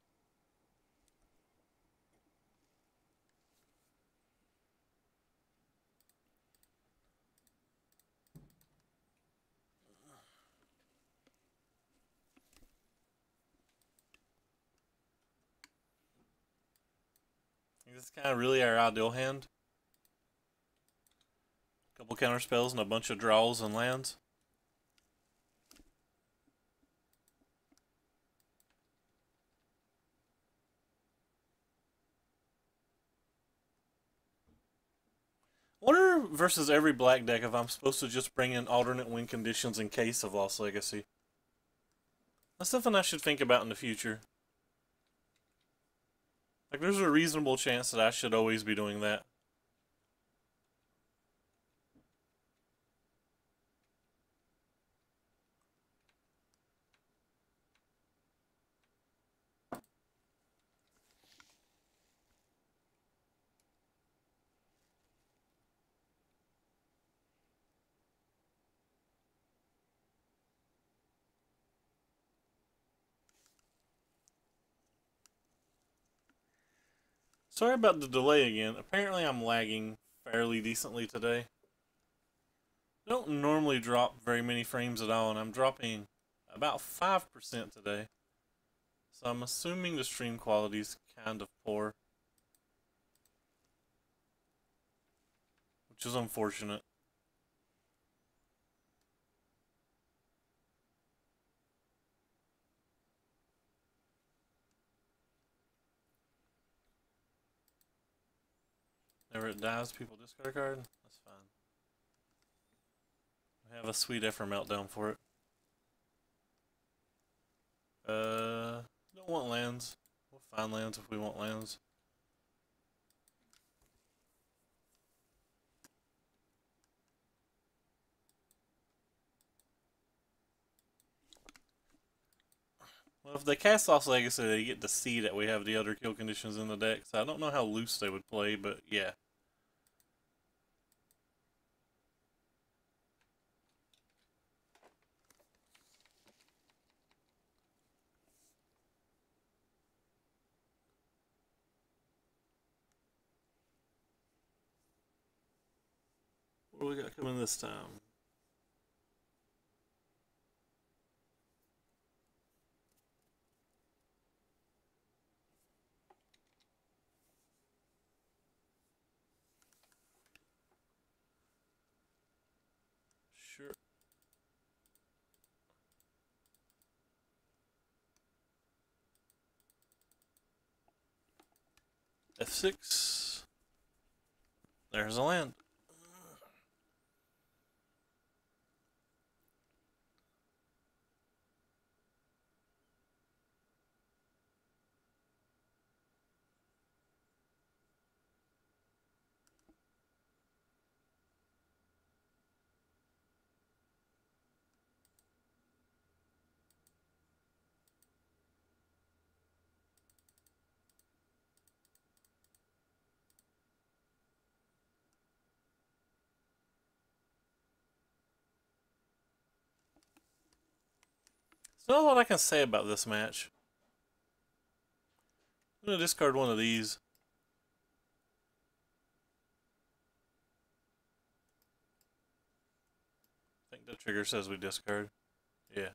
This is kind of really our ideal hand. Couple counter spells and a bunch of draws and lands. Wonder versus every black deck if I'm supposed to just bring in alternate win conditions in case of Lost Legacy. That's something I should think about in the future. Like, there's a reasonable chance that I should always be doing that. Sorry about the delay again. Apparently I'm lagging fairly decently today. I don't normally drop very many frames at all, and I'm dropping about 5% today. So I'm assuming the stream quality is kind of poor, which is unfortunate. Whenever it dies, people discard a card. That's fine. We have a sweet effort meltdown for it. Don't want lands. We'll find lands if we want lands. Well, if they cast Lost Legacy, they get to see that we have the other kill conditions in the deck, so I don't know how loose they would play, but yeah. What do we got coming this time? Sure. F6. There's a land. There's not a lot I can say about this match. I'm going to discard one of these. I think the trigger says we discard. Yeah.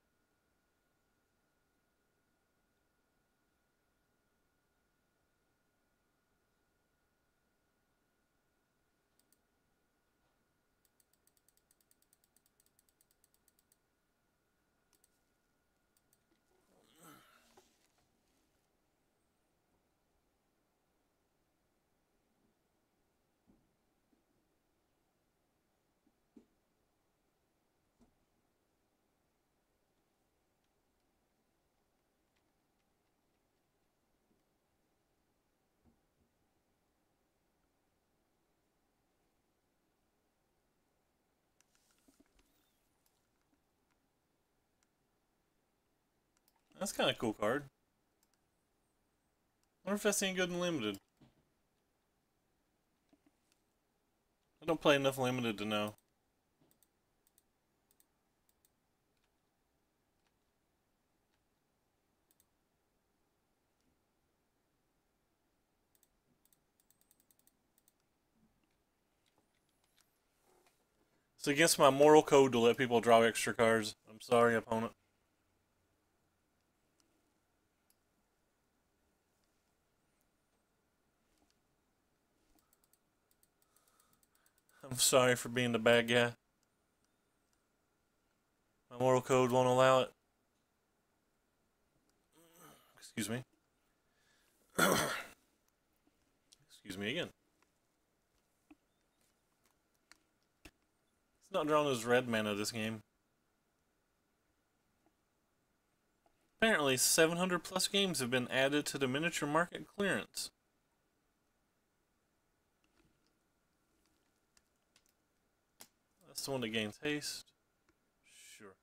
That's kind of a cool card. I wonder if that's any good in Limited. I don't play enough Limited to know. It's against my moral code to let people draw extra cards. I'm sorry, opponent. I'm sorry for being the bad guy. My moral code won't allow it. Excuse me. Excuse me again. It's not drawn as red mana this game. Apparently, 700 plus games have been added to the miniature market clearance. That's the one that gains haste. Sure.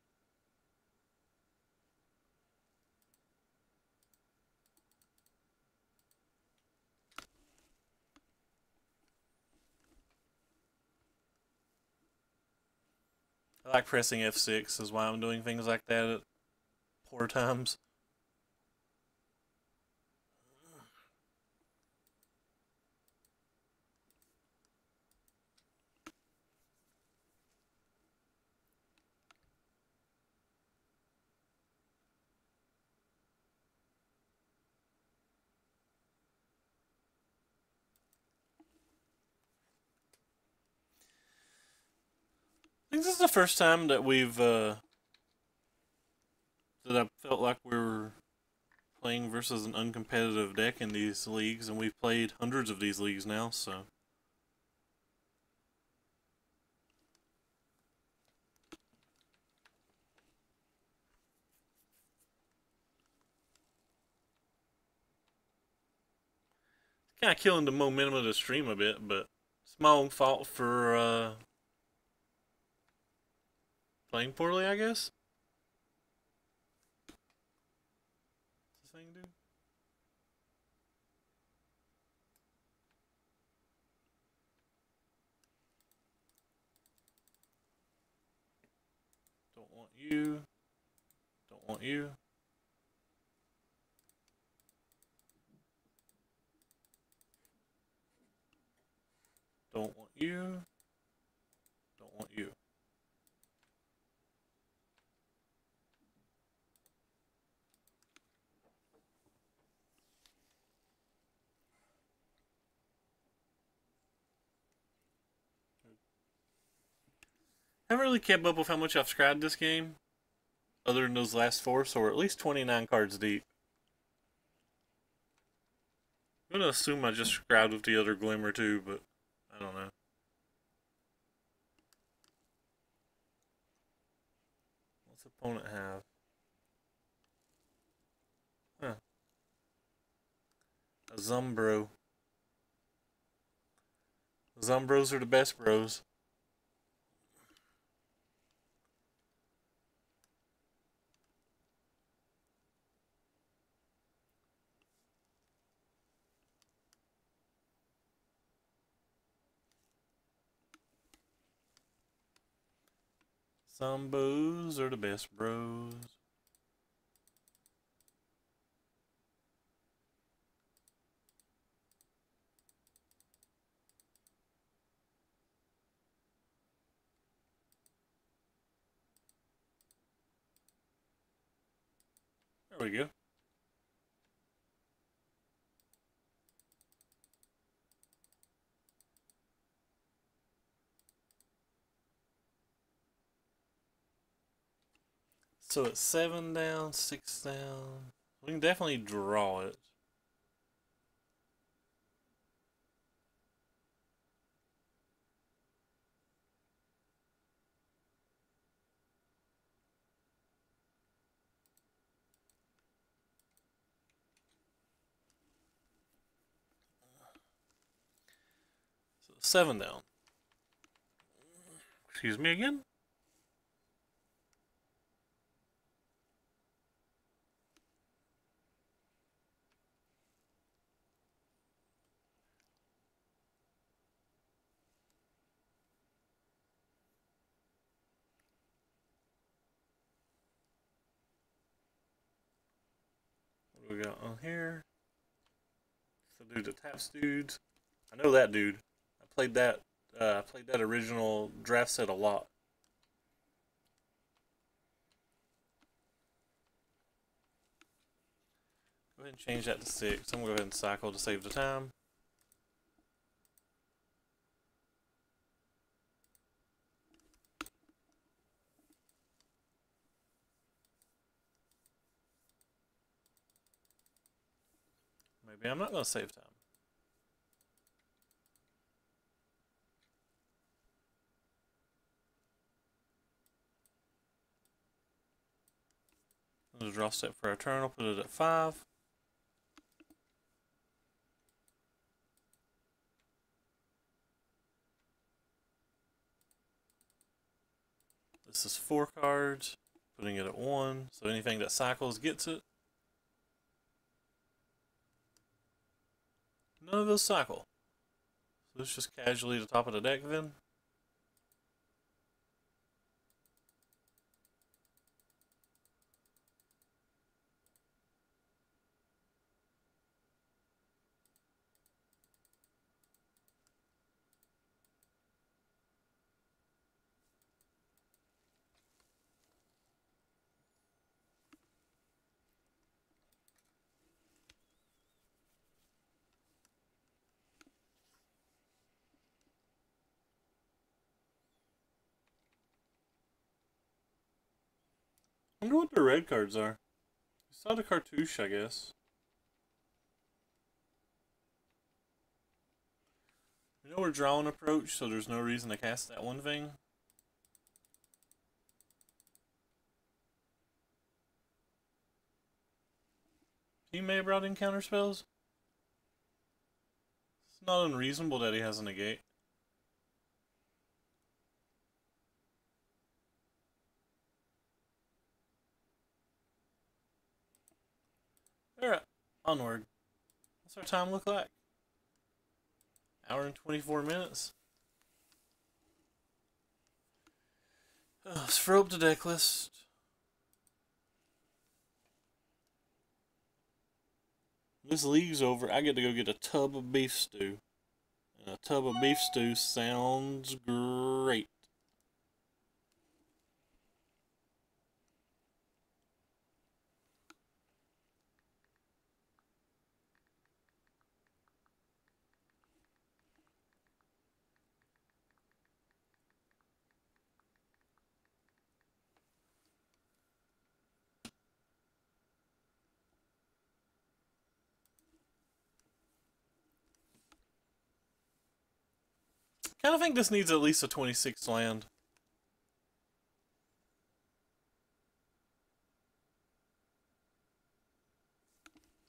I like pressing F6 is why I'm doing things like that at poor times. I think this is the first time that that I felt like we were playing versus an uncompetitive deck in these leagues, and we've played hundreds of these leagues now, so. Kind of killing the momentum of the stream a bit, but it's my own fault for playing poorly, I guess. What's this thing do? Don't want you. Don't want you. Don't want you. Don't want you. I haven't really kept up with how much I've scryed this game, other than those last four, so we're at least 29 cards deep. I'm gonna assume I just scryed with the other Glimmer too, but I don't know. What's the opponent have? Huh. A Zumbro. Zumbros are the best bros. Zumbos are the best bros. There we go. So it's 7 down, 6 down. We can definitely draw it. So 7 down. Excuse me again? What do we got on here? It's the dude that taps dudes. I know that dude. I played that original draft set a lot. Go ahead and change that to 6. I'm gonna go ahead and cycle to save the time. Maybe I'm not going to save time. There's a draw step for our turn. I'll put it at 5. This is 4 cards. Putting it at 1. So anything that cycles gets it. None of those cycle. So it's just casually the top of the deck then. I wonder what the red cards are. You saw the cartouche, I guess. You know we're drawing approach, so there's no reason to cast that one thing. He may have brought in counter spells. It's not unreasonable that he has a negate. Alright, onward. What's our time look like? Hour and 24 minutes. Let's throw up the deck list. This league's over. I get to go get a tub of beef stew. And a tub of beef stew sounds great. Kind of think this needs at least a 26 land.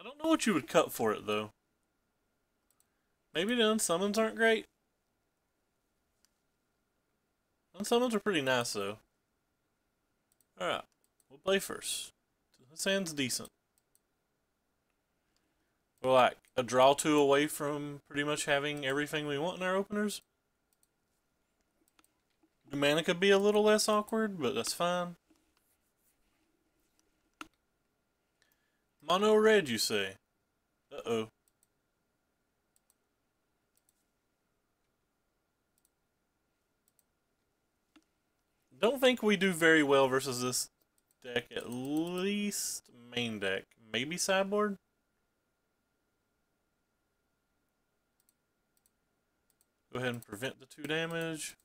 I don't know what you would cut for it though. Maybe the unsummons aren't great. Unsummons are pretty nice though. Alright, we'll play first. This hand's decent. We're like a draw 2 away from pretty much having everything we want in our openers. The mana could be a little less awkward, but that's fine. Mono red, you say? Uh-oh. Don't think we do very well versus this deck, at least main deck. Maybe sideboard? Go ahead and prevent the 2 damage.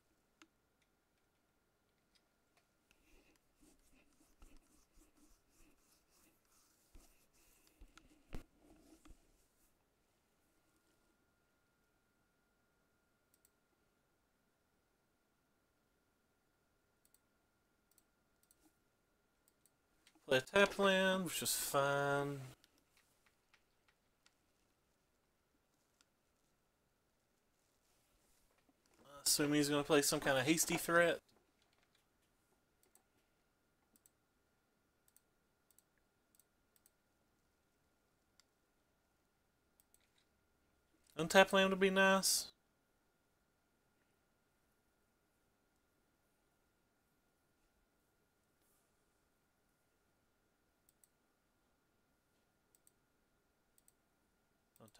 Play a tap land, which is fine. Assuming he's going to play some kind of hasty threat. Untap land would be nice.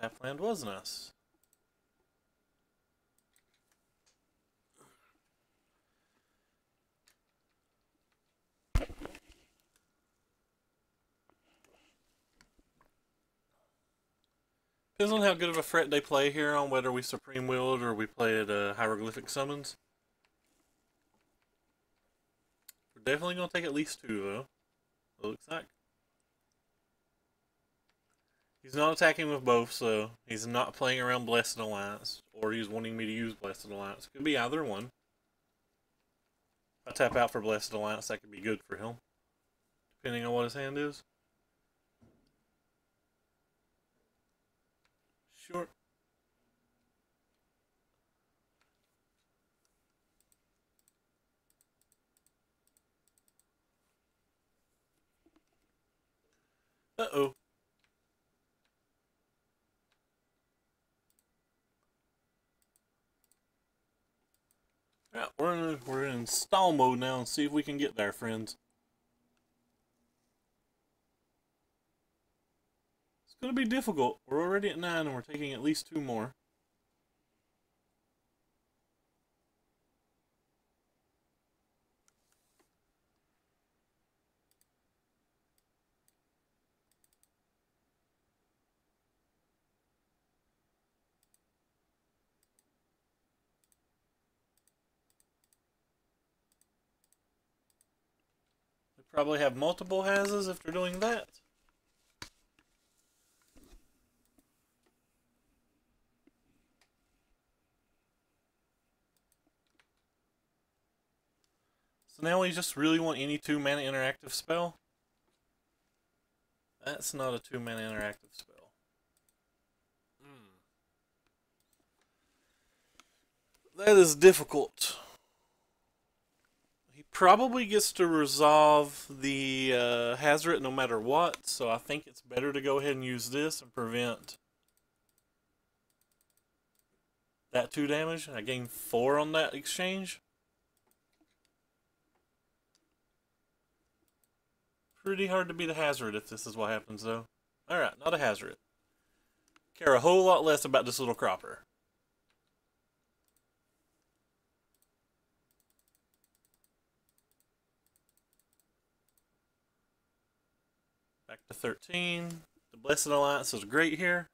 Untap land was nice. Depends on how good of a threat they play here on whether we Supreme Willed or we play at Hieroglyphic Summons. We're definitely going to take at least 2 though. It looks like. He's not attacking with both, so he's not playing around Blessed Alliance, or he's wanting me to use Blessed Alliance. Could be either one. If I tap out for Blessed Alliance, that could be good for him, depending on what his hand is. Sure. Uh-oh. Yeah, we're in stall mode now and see if we can get there, friends. It's gonna be difficult. We're already at 9 and we're taking at least 2 more. They probably have multiple houses if they're doing that. So now we just really want any 2-mana interactive spell. That's not a 2-mana interactive spell. That is difficult. He probably gets to resolve the Hazoret no matter what, so I think it's better to go ahead and use this and prevent that 2 damage. I gain 4 on that exchange. Pretty hard to beat a Hazoret if this is what happens, though. Alright, not a Hazoret. Care a whole lot less about this little cropper. Back to 13. The Blessed Alliance is great here.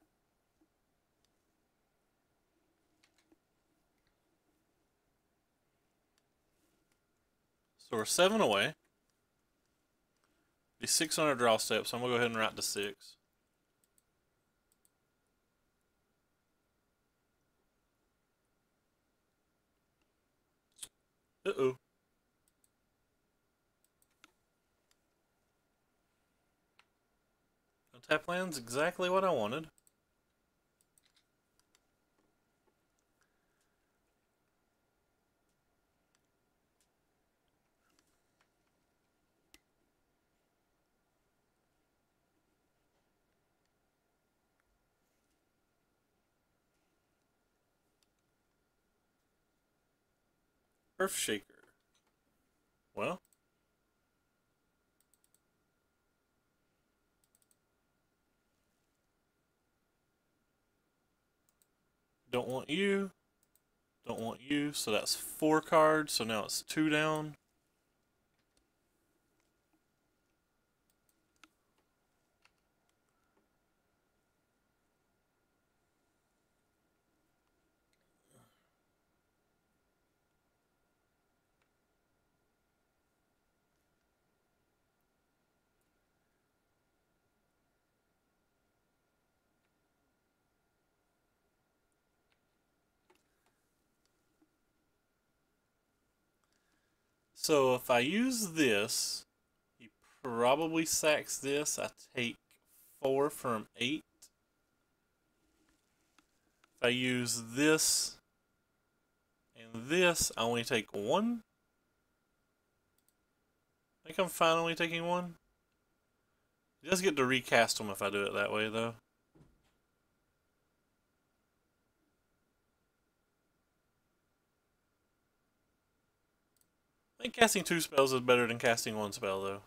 So we're 7 away. Be 6 on our draw step, so I'm going to go ahead and write to 6. Uh-oh. Tap land's exactly what I wanted. Earthshaker. Well. Don't want you. Don't want you. So that's 4 cards. So now it's 2 down. So if I use this, he probably sacks this. I take 4 from 8. If I use this and this, I only take 1. I think I'm fine only taking 1. He does get to recast them if I do it that way, though. I think casting 2 spells is better than casting 1 spell, though.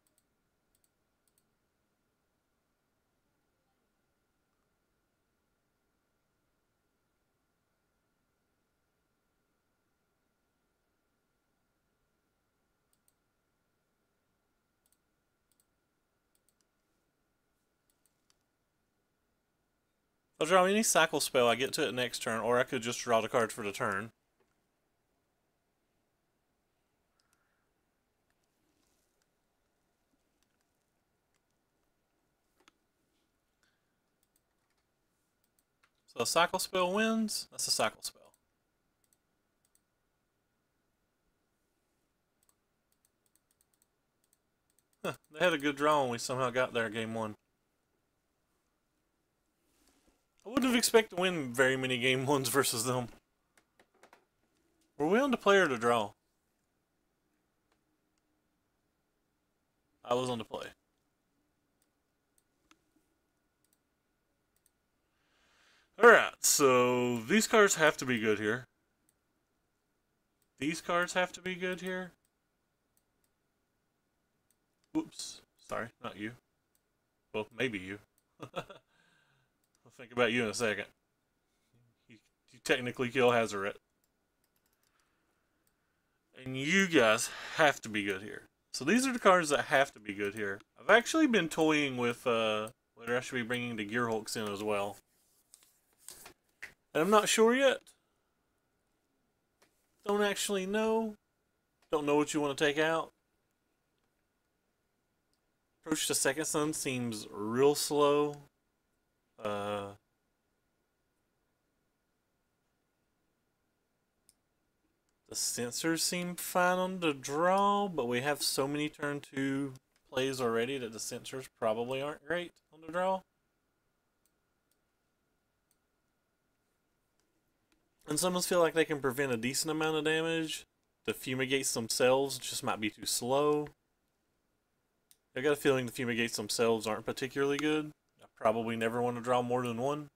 If I draw any cycle spell, I get to it next turn, or I could just draw the card for the turn. So a cycle spell wins. That's a cycle spell. Huh, they had a good draw and we somehow got there game one. I wouldn't have expected to win very many game ones versus them. Were we on the play or to draw? I was on the play. Alright, so these cards have to be good here. These cards have to be good here. Oops. Sorry, not you. Well, maybe you. I'll think about you in a second. You technically kill Hazoret. And you guys have to be good here. So these are the cards that have to be good here. I've actually been toying with whether I should be bringing the Gearhulks in as well. And I'm not sure yet. Don't actually know. Don't know what you want to take out. Approach to Second Sun seems real slow. The sensors seem fine on the draw, but we have so many turn 2 plays already that the sensors probably aren't great on the draw. And some of us feel like they can prevent a decent amount of damage. The Fumigates themselves just might be too slow. I got a feeling the Fumigates themselves aren't particularly good. I probably never want to draw more than one.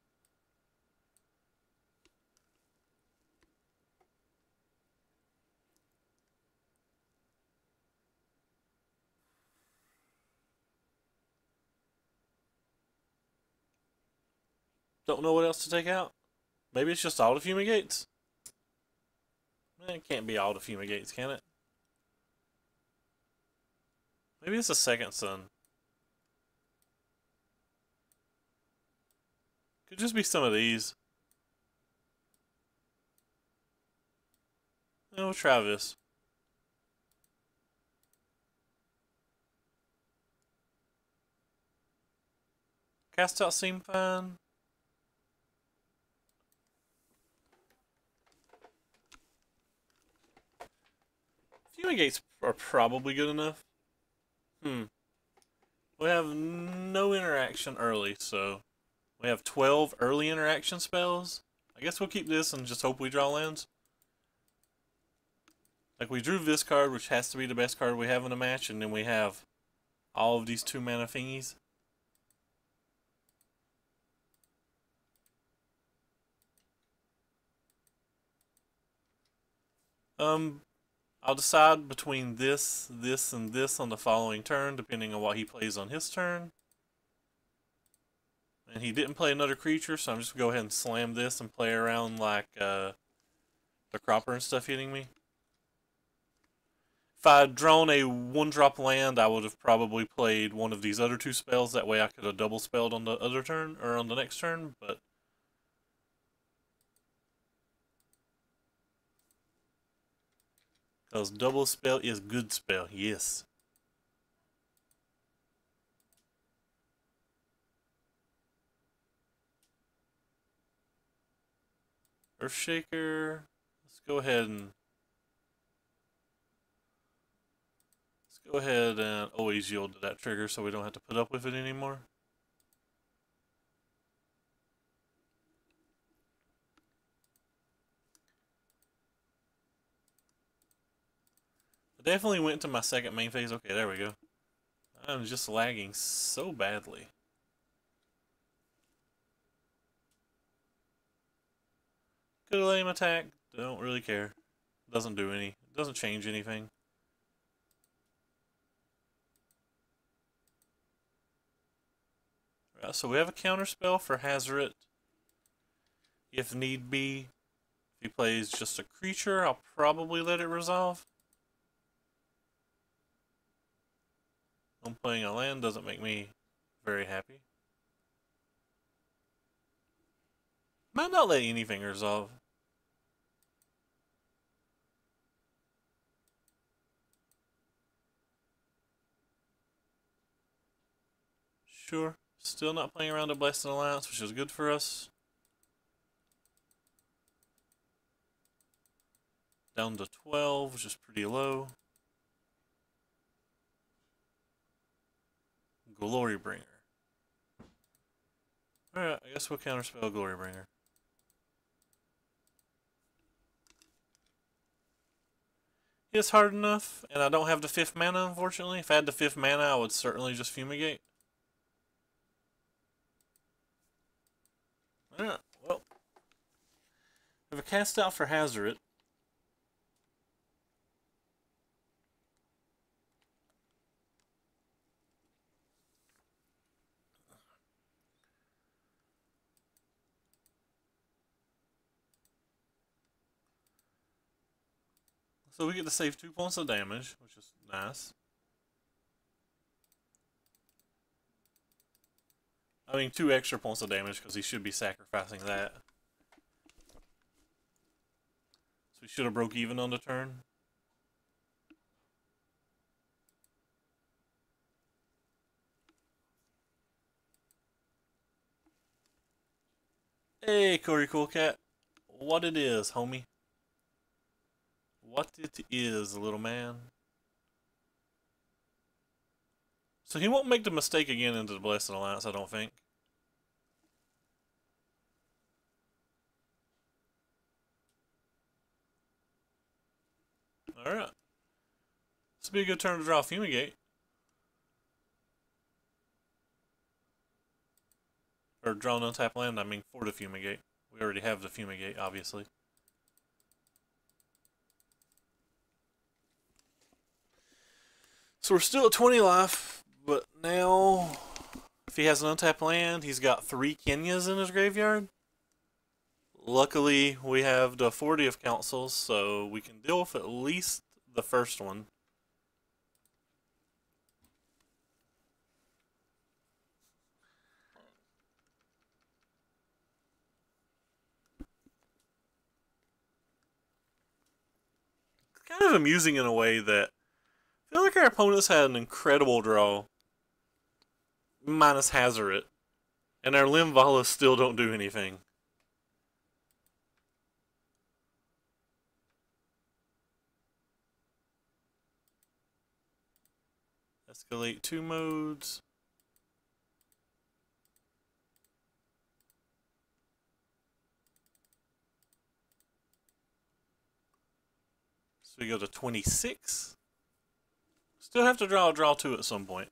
Don't know what else to take out. Maybe it's just all the Fumigates. It can't be all the Fumigates, can it? Maybe it's a Second Sun. Could just be some of these. Oh, Travis. Cast out seem fine. Fumigates are probably good enough. We have no interaction early, so we have 12 early interaction spells. I guess we'll keep this and just hope we draw lands. Like, we drew this card, which has to be the best card we have in the match, and then we have all of these 2-mana thingies. I'll decide between this, this, and this on the following turn, depending on what he plays on his turn. And he didn't play another creature, so I'm just going to go ahead and slam this and play around like the Cropper and stuff hitting me. If I'd drawn a 1-drop land, I would have probably played one of these other 2 spells. That way I could have double spelled on the other turn, or on the next turn, but... Because double spell is good spell, yes. Earthshaker. Let's go ahead and always yield to that trigger so we don't have to put up with it anymore. I definitely went to my second main phase. Okay, there we go. I'm just lagging so badly. Could have let him attack. Don't really care. Doesn't do any. Doesn't change anything. Right, so we have a counter spell for Hazoret. If need be. If he plays just a creature, I'll probably let it resolve. Him playing a land doesn't make me very happy. Might not let anything resolve. Sure. Still not playing around a Blessed Alliance, which is good for us. Down to 12, which is pretty low. Glorybringer. Alright, I guess we'll counterspell Glorybringer. It's hard enough, and I don't have the 5th mana, unfortunately. If I had the 5th mana, I would certainly just Fumigate. Alright, well. I have a cast out for Hazoret. So we get to save 2 points of damage, which is nice. I mean, 2 extra points of damage because he should be sacrificing that. So we should have broke even on the turn. Hey, Corey Cool Cat. What it is, homie? What it is, little man. So he won't make the mistake again into the Blessed Alliance, I don't think. Alright. This would be a good turn to draw Fumigate. Or draw an untap land, I mean for the Fumigate. We already have the Fumigate, obviously. So we're still at 20 life, but now if he has an untapped land, he's got 3 Kenyas in his graveyard. Luckily, we have the 40 of councils, so we can deal with at least the first one. It's kind of amusing in a way that I feel like our opponents had an incredible draw, minus Hazoret, and our Limvalas still don't do anything. Escalate 2 modes. So we go to 26. Still have to draw 2 at some point.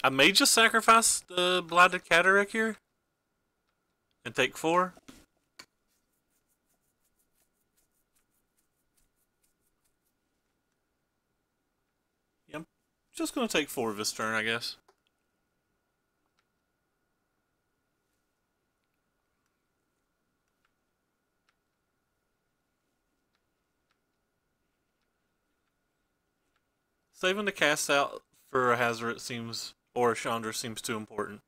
I may just sacrifice the Blighted Cataract here and take 4. Yeah, I'm just going to take 4 this turn, I guess. Saving the cast out for a Hazoret seems, or a Chandra seems too important.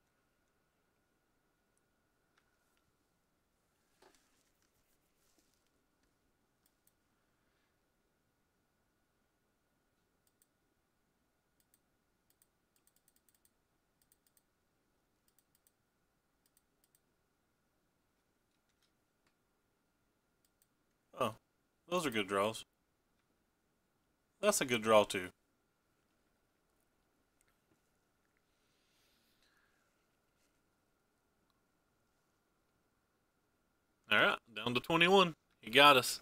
Oh, those are good draws. That's a good draw too. Alright, down to 21. He got us.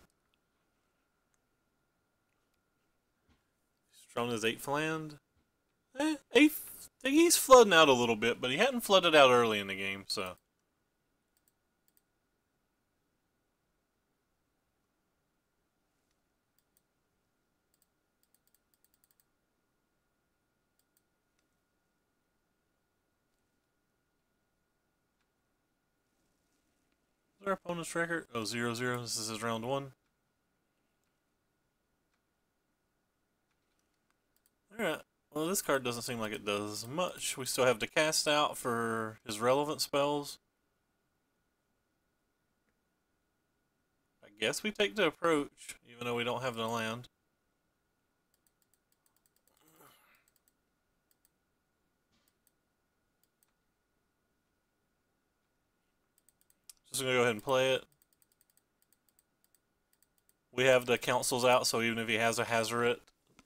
He's drawn his 8th land. He's flooding out a little bit, but he hadn't flooded out early in the game, so. What's our opponent's record? Oh, 0-0. This is his round 1. Alright. Well, this card doesn't seem like it does much. We still have to cast out for his relevant spells. I guess we take the approach, even though we don't have the land. Just gonna go ahead and play it. We have the councils out, so even if he has a Hazoret,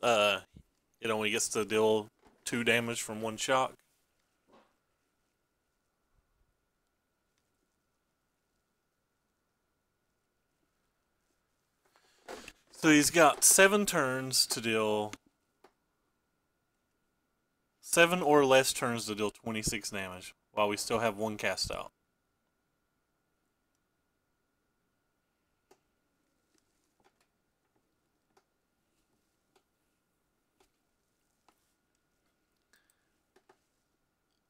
it only gets to deal 2 damage from 1 shock. So he's got 7 turns to deal 7 or less turns to deal 26 damage, while we still have 1 cast out.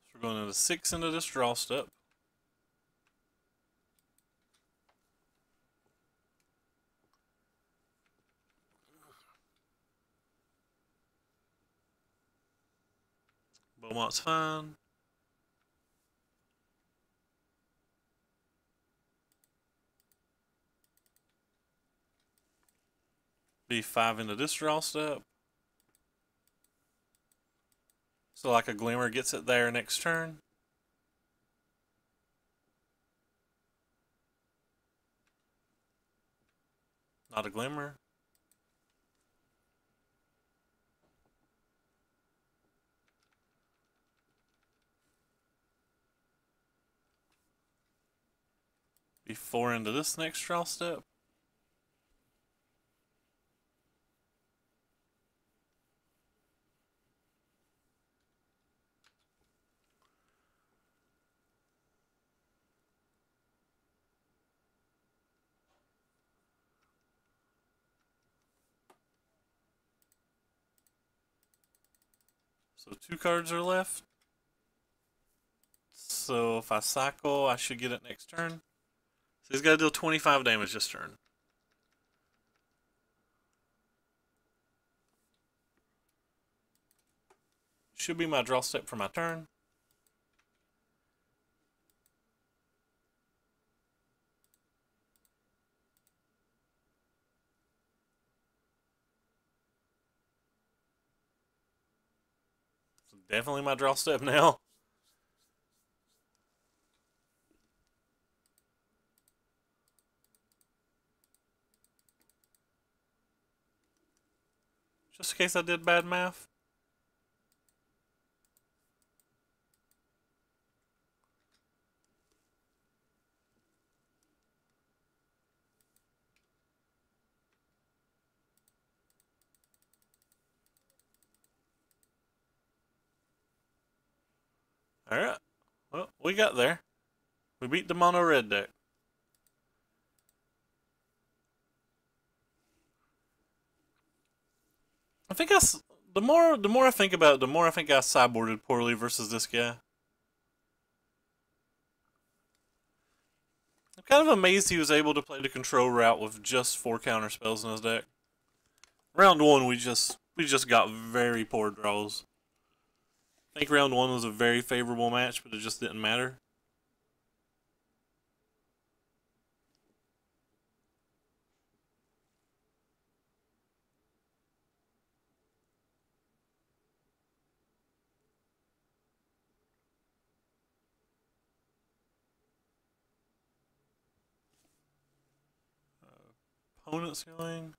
So we're going into 6 into this draw step. Beaumont's fine. B5 into this draw step. So like a Glimmer gets it there next turn. Not a Glimmer. B4 into this next draw step. So 2 cards are left. So if I cycle, I should get it next turn. So he's got to deal 25 damage this turn. Should be my draw step for my turn. So definitely my draw step now. Just in case I did bad math. Alright. Well, we got there. We beat the mono red deck. I think the more I think about it, the more I think I sideboarded poorly versus this guy. I'm kind of amazed he was able to play the control route with just 4 counter spells in his deck. Round 1 we just got very poor draws. I think round 1 was a very favorable match, but it just didn't matter. Opponent ceiling.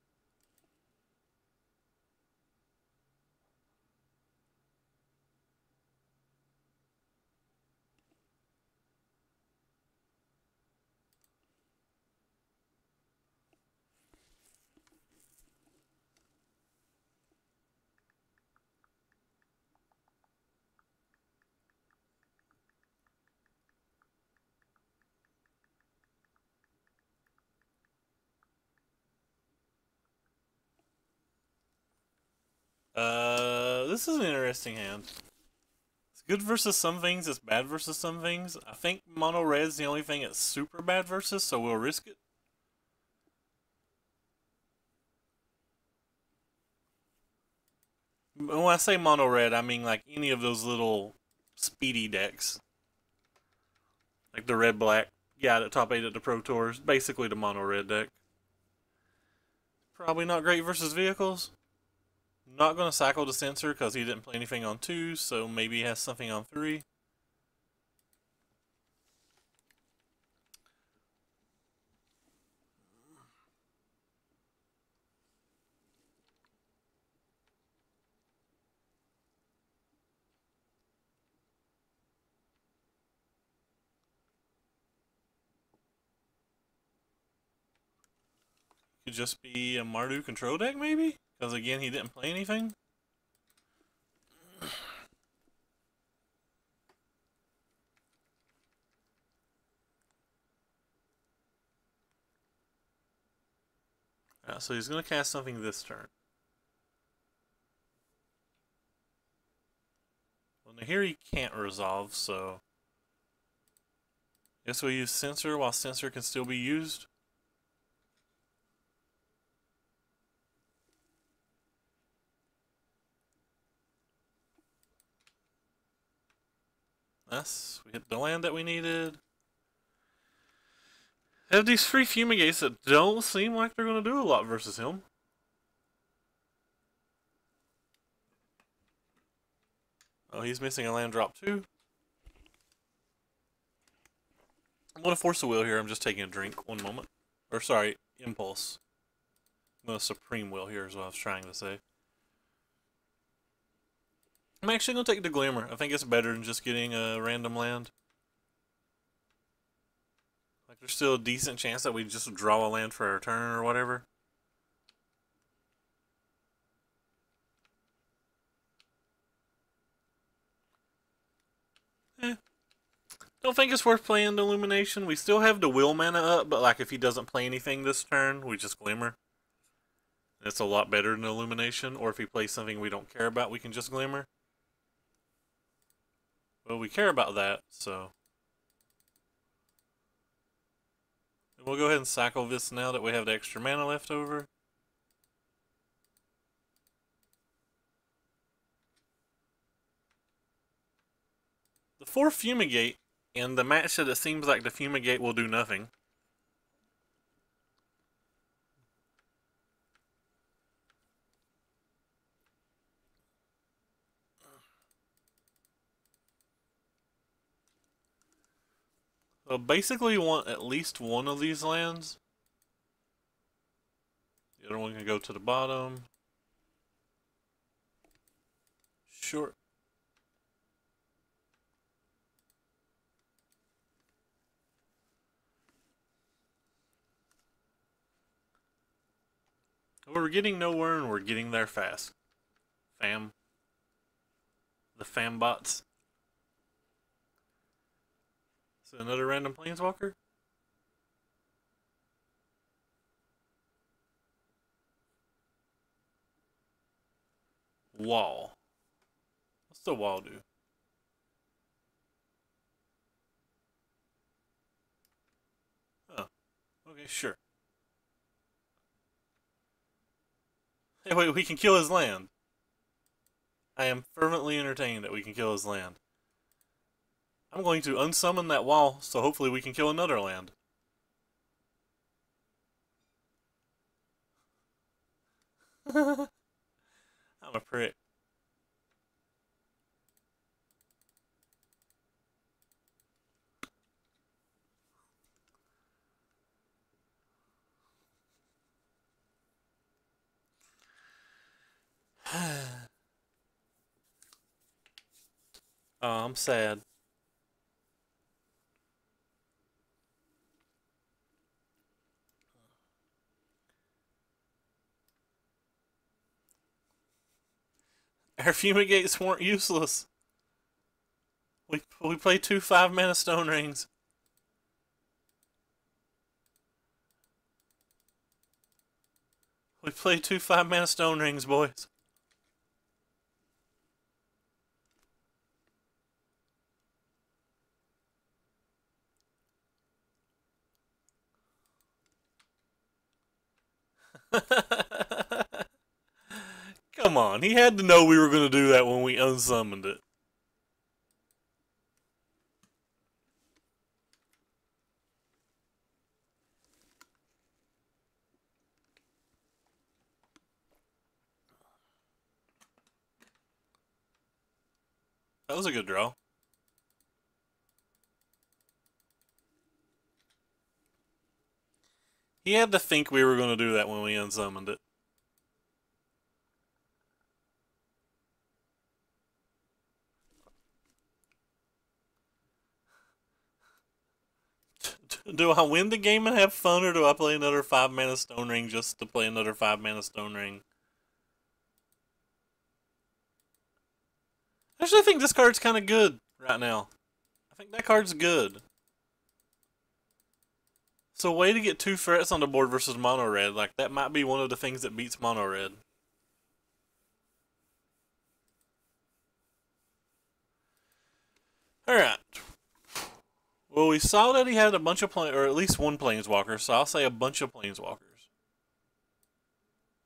This is an interesting hand. It's good versus some things, it's bad versus some things. I think mono red's the only thing it's super bad versus, so we'll risk it. When I say mono red, I mean like any of those little speedy decks. Like the red black guy at top 8 at the Pro Tours, basically the mono red deck. Probably not great versus vehicles. Not going to cycle the Censor because he didn't play anything on 2, so maybe he has something on 3. Could just be a Mardu control deck, maybe? Because again, he didn't play anything. So he's going to cast something this turn. Well, now here he can't resolve, so... Guess we'll use Censor while Censor can still be used. Yes, we hit the land that we needed. Have these free Fumigates that don't seem like they're going to do a lot versus him. Oh, he's missing a land drop too. I'm going to force a will here. I'm just taking a drink. One moment. Or sorry, impulse. I'm going to supreme will here is what I was trying to say. I'm actually going to take the Glimmer. I think it's better than just getting a random land. Like, there's still a decent chance that we just draw a land for our turn or whatever. Don't think it's worth playing the Illumination. We still have the will mana up, but like if he doesn't play anything this turn, we just Glimmer. It's a lot better than Illumination. Or if he plays something we don't care about, we can just Glimmer. Well, we care about that, so... We'll go ahead and cycle this now that we have the extra mana left over. The 4 Fumigate, and the match that it seems like the Fumigate will do nothing. So basically you want at least one of these lands. The other one can go to the bottom. Sure. We're getting nowhere and we're getting there fast. Fam. The fam bots. So another random planeswalker? Wall. What's the wall do? Oh. Okay, sure. Hey, wait, we can kill his land. I am fervently entertained that we can kill his land. I'm going to unsummon that wall, so hopefully we can kill another land. I'm a prick. Oh, I'm sad. Our Fumigates weren't useless. We played 2 5-mana Stone Rings. We played 2 5-mana Stone Rings, boys. Come on, he had to know we were going to do that when we unsummoned it. That was a good draw. He had to think we were going to do that when we unsummoned it. Do I win the game and have fun, or do I play another 5-mana Stone Ring just to play another 5-mana Stone Ring? Actually, I think this card's kind of good right now. I think that card's good. So, way to get 2 threats on the board versus mono red. Like, that might be one of the things that beats mono red. Alright. Well, we saw that he had a bunch of or at least one planeswalker, so I'll say a bunch of planeswalkers.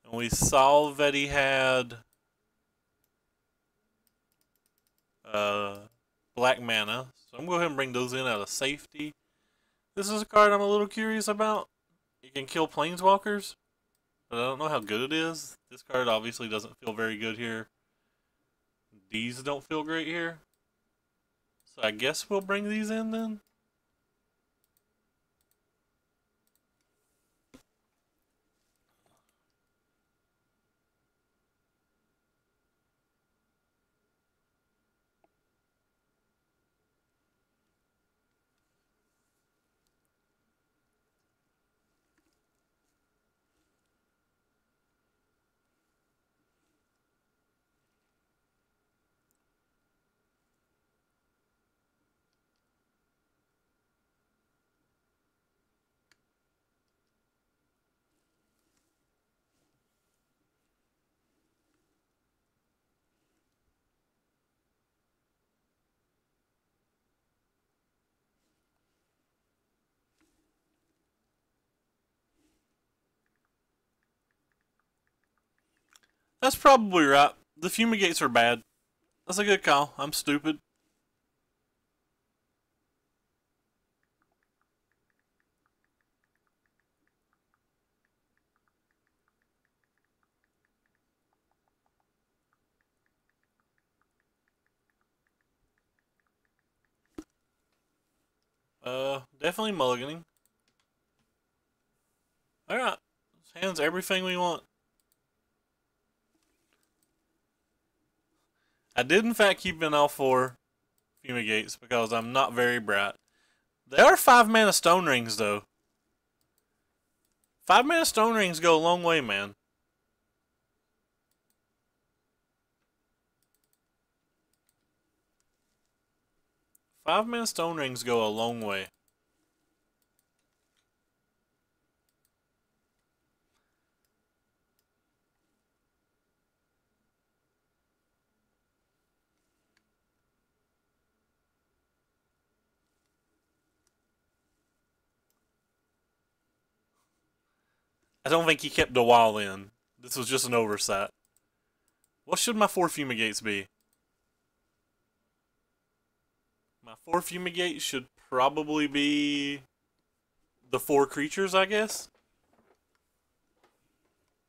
And we saw that he had black mana, so I'm going to go ahead and bring those in out of safety. This is a card I'm a little curious about. It can kill planeswalkers, but I don't know how good it is. This card obviously doesn't feel very good here. These don't feel great here. So I guess we'll bring these in then. That's probably right. The fumigates are bad. That's a good call. I'm stupid. Definitely mulliganing. Alright. This hand's everything we want. I did in fact keep in all 4 fumigates because I'm not very bright. They are 5-mana Stone Rings though. 5-mana Stone Rings go a long way, man. Five-mana Stone Rings go a long way. I don't think he kept the wall in. This was just an oversight. What should my 4 fumigates be? My 4 fumigates should probably be the 4 creatures, I guess.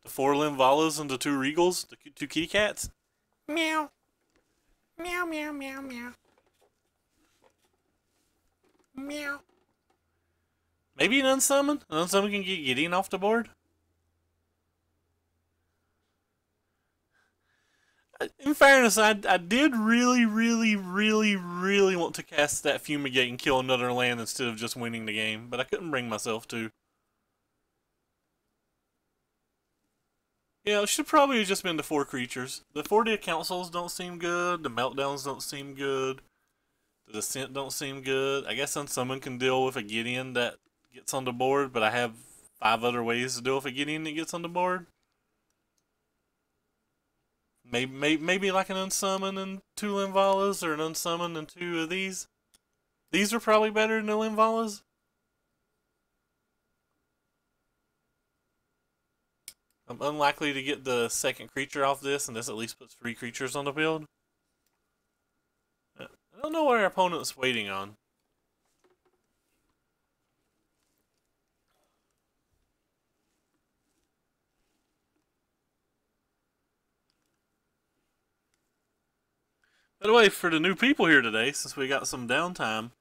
The 4 Linvalas and the 2 Regals, the 2 kitty cats. Meow. Meow, meow, meow, meow. Meow. Maybe an unsummon? An unsummon can get Gideon off the board? In fairness, I did really want to cast that Fumigate and kill another land instead of just winning the game, but I couldn't bring myself to. Yeah, it should probably have just been the 4 creatures. The 4-day councils don't seem good, the meltdowns don't seem good, the descent don't seem good. I guess Unsummon can deal with a Gideon that gets on the board, but I have 5 other ways to deal with a Gideon that gets on the board. Maybe like an Unsummon and 2 Linvalas, or an Unsummon and 2 of these. These are probably better than the Linvalas. I'm unlikely to get the second creature off this, and this at least puts 3 creatures on the field. I don't know what our opponent's waiting on. By the way, for the new people here today, since we got some downtime,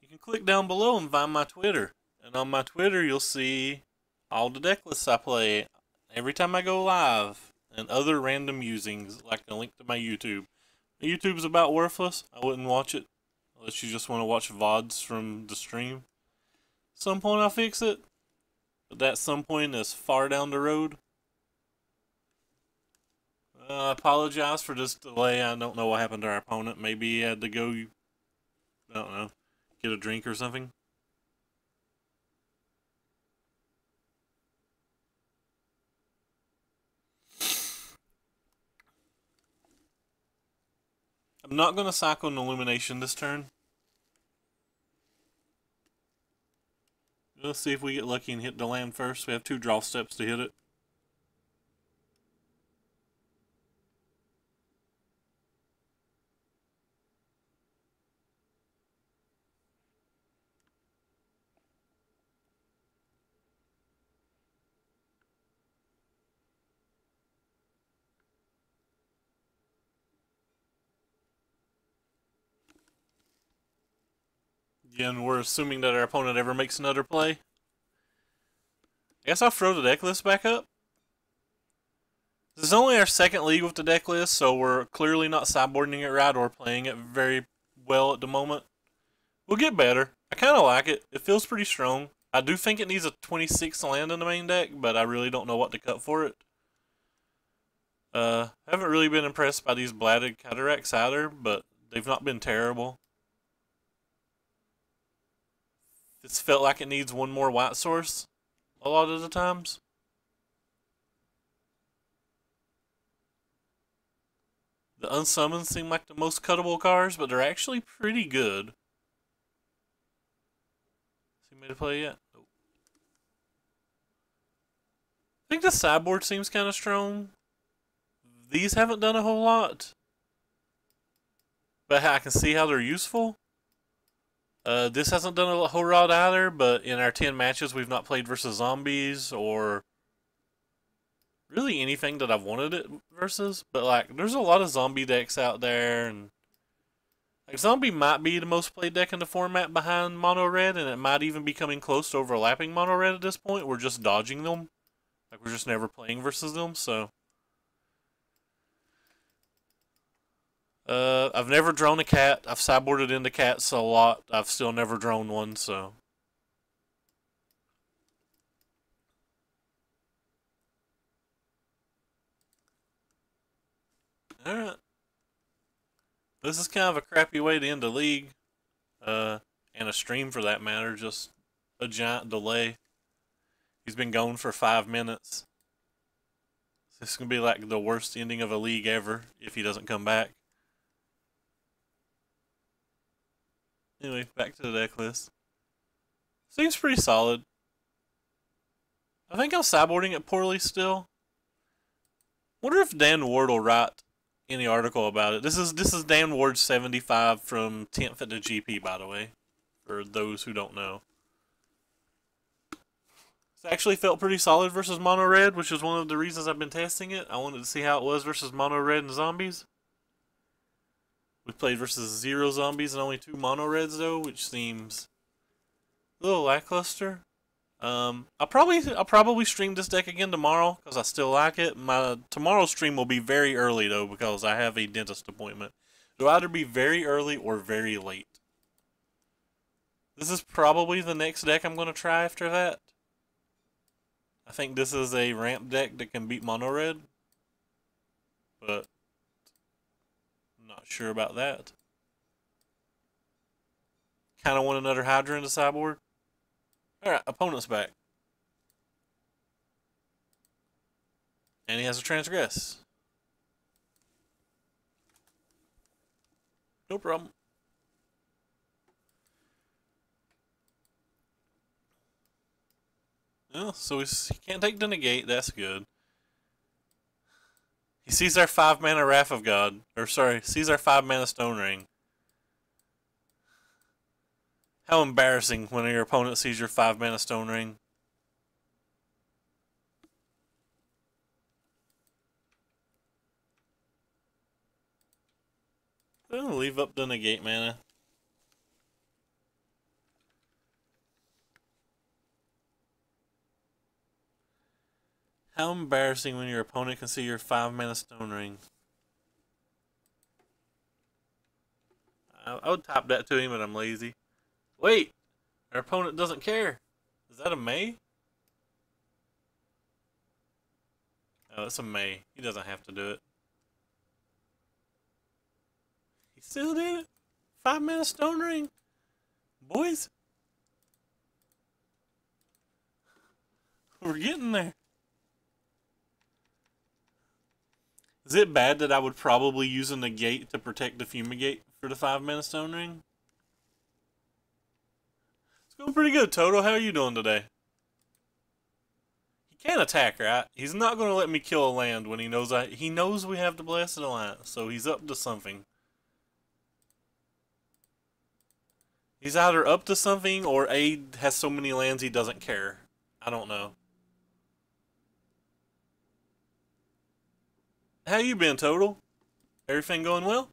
you can click down below and find my Twitter. And on my Twitter, you'll see all the deck lists I play every time I go live, and other random musings, like a link to my YouTube. My YouTube's about worthless. I wouldn't watch it unless you just want to watch VODs from the stream. Some point I'll fix it. But that some point is far down the road. I apologize for this delay. I don't know what happened to our opponent. Maybe he had to go, I don't know, get a drink or something. I'm not going to cycle an Illumination this turn. Let's see if we get lucky and hit the land first. We have 2 draw steps to hit it. Again, we're assuming that our opponent ever makes another play. I guess I'll throw the deck list back up. This is only our second league with the deck list, so we're clearly not sideboarding it right or playing it very well at the moment. We'll get better. I kind of like it. It feels pretty strong. I do think it needs a 26 land in the main deck, but I really don't know what to cut for it. Haven't really been impressed by these Bladed Cataracts either, but they've not been terrible. It's felt like it needs one more white source a lot of the times. The unsummons seem like the most cuttable cards, but they're actually pretty good. Has he made a play yet? Nope. I think the sideboard seems kind of strong. These haven't done a whole lot, but I can see how they're useful. This hasn't done a whole lot either, but in our 10 matches, we've not played versus zombies or really anything that I've wanted it versus. But like, there's a lot of zombie decks out there, and like zombie might be the most played deck in the format behind mono red, and it might even be coming close to overlapping mono red at this point. We're just dodging them, like we're just never playing versus them. So. I've never drawn a cat. I've sideboarded into cats a lot. I've still never drawn one, so. Alright. This is kind of a crappy way to end the league. And a stream for that matter. Just a giant delay. He's been gone for 5 minutes. This is going to be like the worst ending of a league ever if he doesn't come back. Anyway, back to the deck list. Seems pretty solid. I think I'm sideboarding it poorly still. Wonder if Dan Ward will write any article about it. This is Dan Ward's 75 from 10th at the GP, by the way, for those who don't know. It's actually felt pretty solid versus Mono Red, which is one of the reasons I've been testing it. I wanted to see how it was versus Mono Red and zombies. We played versus 0 zombies and only 2 mono reds though, which seems a little lackluster. I'll probably stream this deck again tomorrow because I still like it. My tomorrow's stream will be very early though because I have a dentist appointment. It'll either be very early or very late. This is probably the next deck I'm going to try after that. I think this is a ramp deck that can beat mono red, but not sure about that. Kind of want another Hydra in the sideboard. Alright, opponent's back. And he has a Transgress. No problem. Well, so he can't take the negate, that's good. He sees our 5 mana Wrath of God. Or sorry, sees our 5 mana Stone Ring. How embarrassing when your opponent sees your 5 mana Stone Ring. I'm gonna leave up the negate mana. How embarrassing when your opponent can see your 5 mana Stone Ring. I would type that to him, but I'm lazy. Wait! Our opponent doesn't care. Is that a May? Oh, that's a May. He doesn't have to do it. He still did it. 5-mana Stone Ring. Boys. We're getting there. Is it bad that I would probably use a negate to protect the Fumigate for the 5-mana Stone Ring? It's going pretty good, Toto. How are you doing today? He can't attack, right? He's not going to let me kill a land when he knows we have the Blasted Alliance, so he's up to something. He's either up to something or A has so many lands he doesn't care. I don't know. How you been, Total? Everything going well?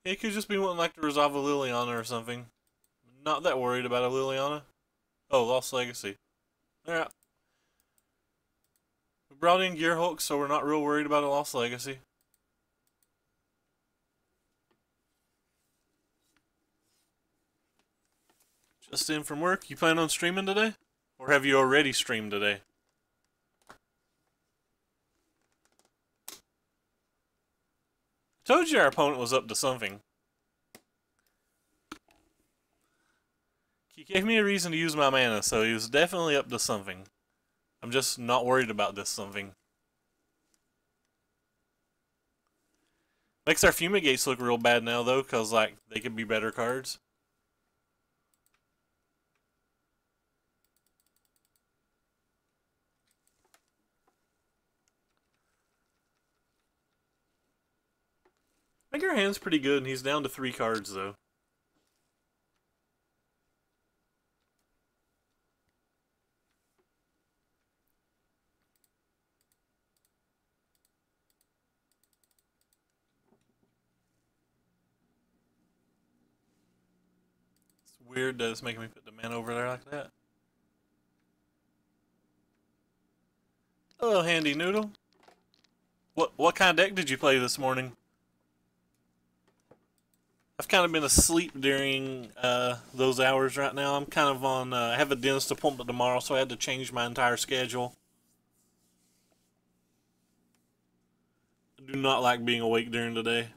He could just be wanting like to resolve a Liliana or something. Not that worried about a Liliana. Oh, Lost Legacy. Alright. We brought in Gearhulk, so we're not real worried about a Lost Legacy. Just in from work. You plan on streaming today? Or have you already streamed today? Told you our opponent was up to something. He gave me a reason to use my mana, so he was definitely up to something. I'm just not worried about this something. Makes our Fumigates look real bad now, though, because, like, they could be better cards. I think our hand's pretty good, and he's down to 3 cards, though. It's weird that it's making me put the mana over there like that. Hello, Handy Noodle. What kind of deck did you play this morning? I've kind of been asleep during those hours right now. I'm kind of on, I have a dentist appointment tomorrow, so I had to change my entire schedule. I do not like being awake during the day.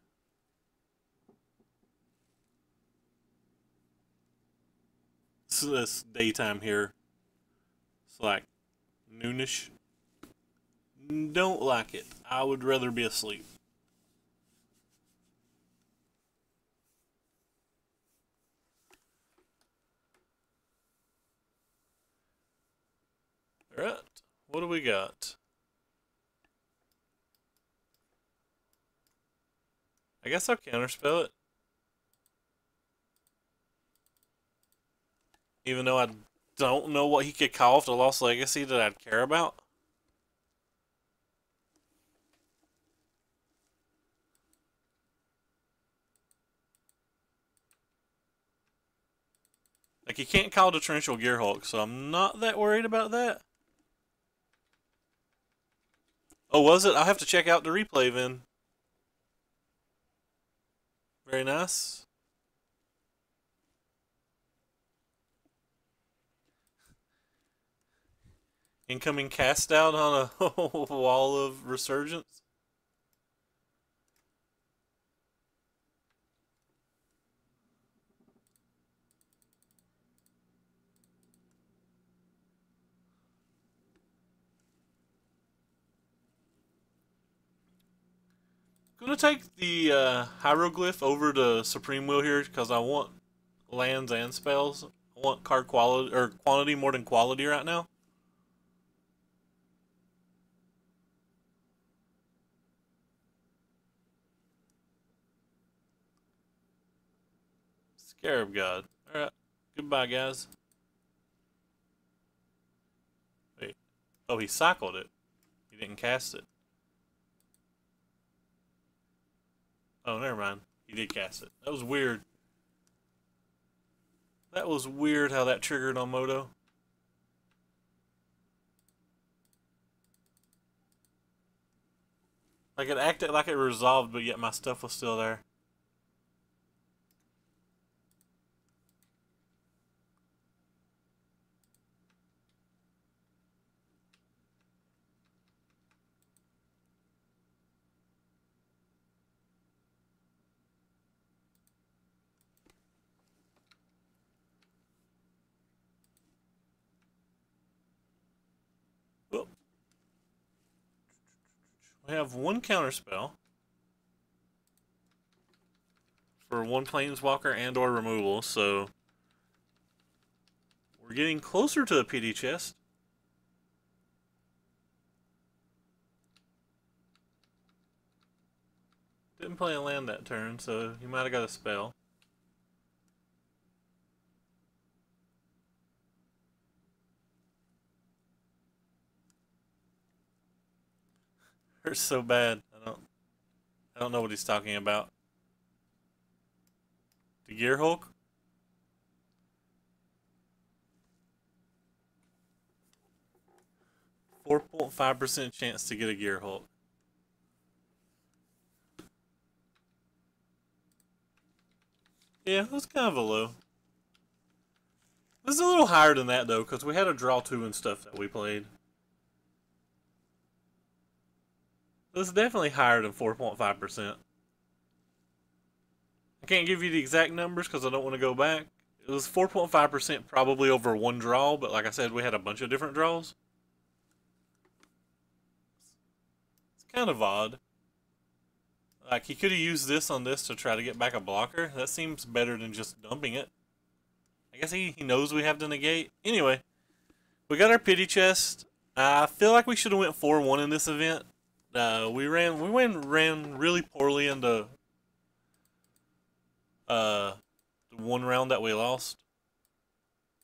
It's daytime here. It's like noonish. Don't like it. I would rather be asleep. Alright, what do we got? I guess I'll counterspell it. Even though I don't know what he could call off the Lost Legacy that I'd care about. Like, he can't call the Torrential Gearhulk, so I'm not that worried about that. Oh, was it? I'll have to check out the replay then. Very nice. Incoming cast out on a wall of resurgence. Gonna take the hieroglyph over to Supreme Will here because I want lands and spells. I want card quality or quantity more than quality right now. Scarab God. Alright. Goodbye, guys. Wait. Oh, he cycled it. He didn't cast it. Oh, never mind. He did cast it. That was weird. That was weird how that triggered on Moto. Like, it acted like it resolved, but yet my stuff was still there. We have one counterspell for one planeswalker and or removal, so we're getting closer to a pity chest. Didn't play a land that turn, so he might have got a spell. Hurts so bad. I don't know what he's talking about. The Gear Hulk? .5% chance to get a Gear Hulk. Yeah, that's kind of a low. This is a little higher than that though, because we had a draw 2 and stuff that we played. This is definitely higher than 4.5%. I can't give you the exact numbers because I don't want to go back. It was 4.5% probably over one draw, but like I said, we had a bunch of different draws. It's kind of odd. Like, he could have used this on this to try to get back a blocker. That seems better than just dumping it. I guess he knows we have to negate. Anyway, we got our pity chest. I feel like we should have went 4-1 in this event. We ran really poorly in the one round that we lost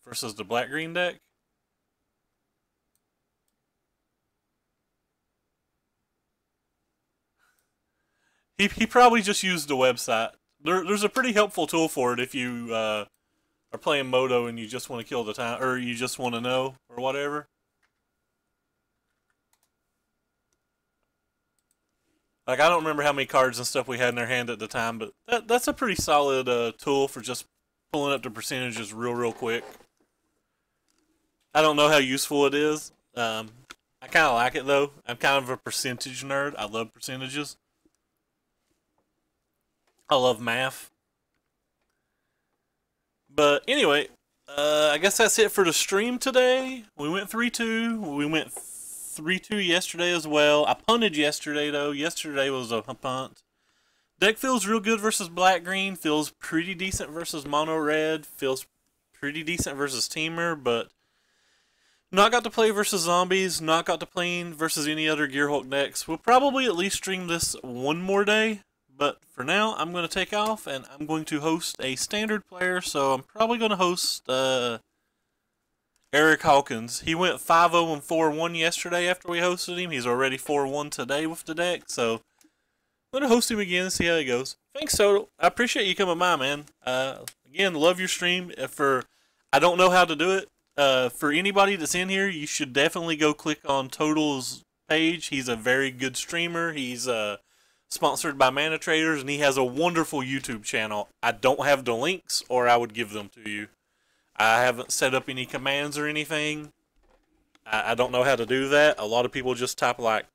versus the black-green deck. He probably just used the website. There's a pretty helpful tool for it if you are playing Moto and you just want to kill the time, or you just want to know, or whatever. Like, I don't remember how many cards and stuff we had in our hand at the time, but that's a pretty solid tool for just pulling up the percentages real quick. I don't know how useful it is. I kind of like it, though. I'm kind of a percentage nerd. I love percentages. I love math. But anyway, I guess that's it for the stream today. We went 3-2. We went 3-2 yesterday as well. I punted yesterday, though. Yesterday was a punt. Deck feels real good versus black-green. Feels pretty decent versus mono-red. Feels pretty decent versus Teamer, but not got to play versus zombies. Not got to play versus any other Gearhulk decks. We'll probably at least stream this one more day. But for now, I'm going to take off, and I'm going to host a standard player, so I'm probably going to host Eric Hawkins. He went 5-0 and 4-1 yesterday after we hosted him. He's already 4-1 today with the deck, so I'm going to host him again and see how he goes. Thanks, Total. I appreciate you coming by, man. Again, love your stream. I don't know how to do it. For anybody that's in here, you should definitely go click on Total's page. He's a very good streamer. He's sponsored by Mana Traders, and he has a wonderful YouTube channel. I don't have the links, or I would give them to you. I haven't set up any commands or anything. I don't know how to do that. A lot of people just type like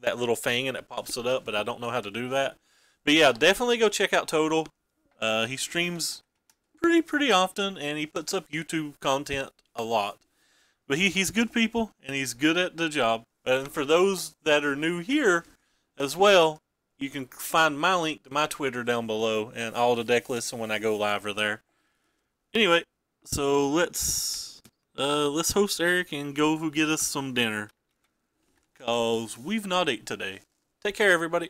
that little thing and it pops it up, but I don't know how to do that. But yeah, definitely go check out Total. He streams pretty often, and he puts up YouTube content a lot. But he's good people, and he's good at the job. And for those that are new here as well, you can find my link to my Twitter down below, and all the deck lists when I go live are there. Anyway, so let's host Eric and go get us some dinner, cause we've not ate today. Take care, everybody.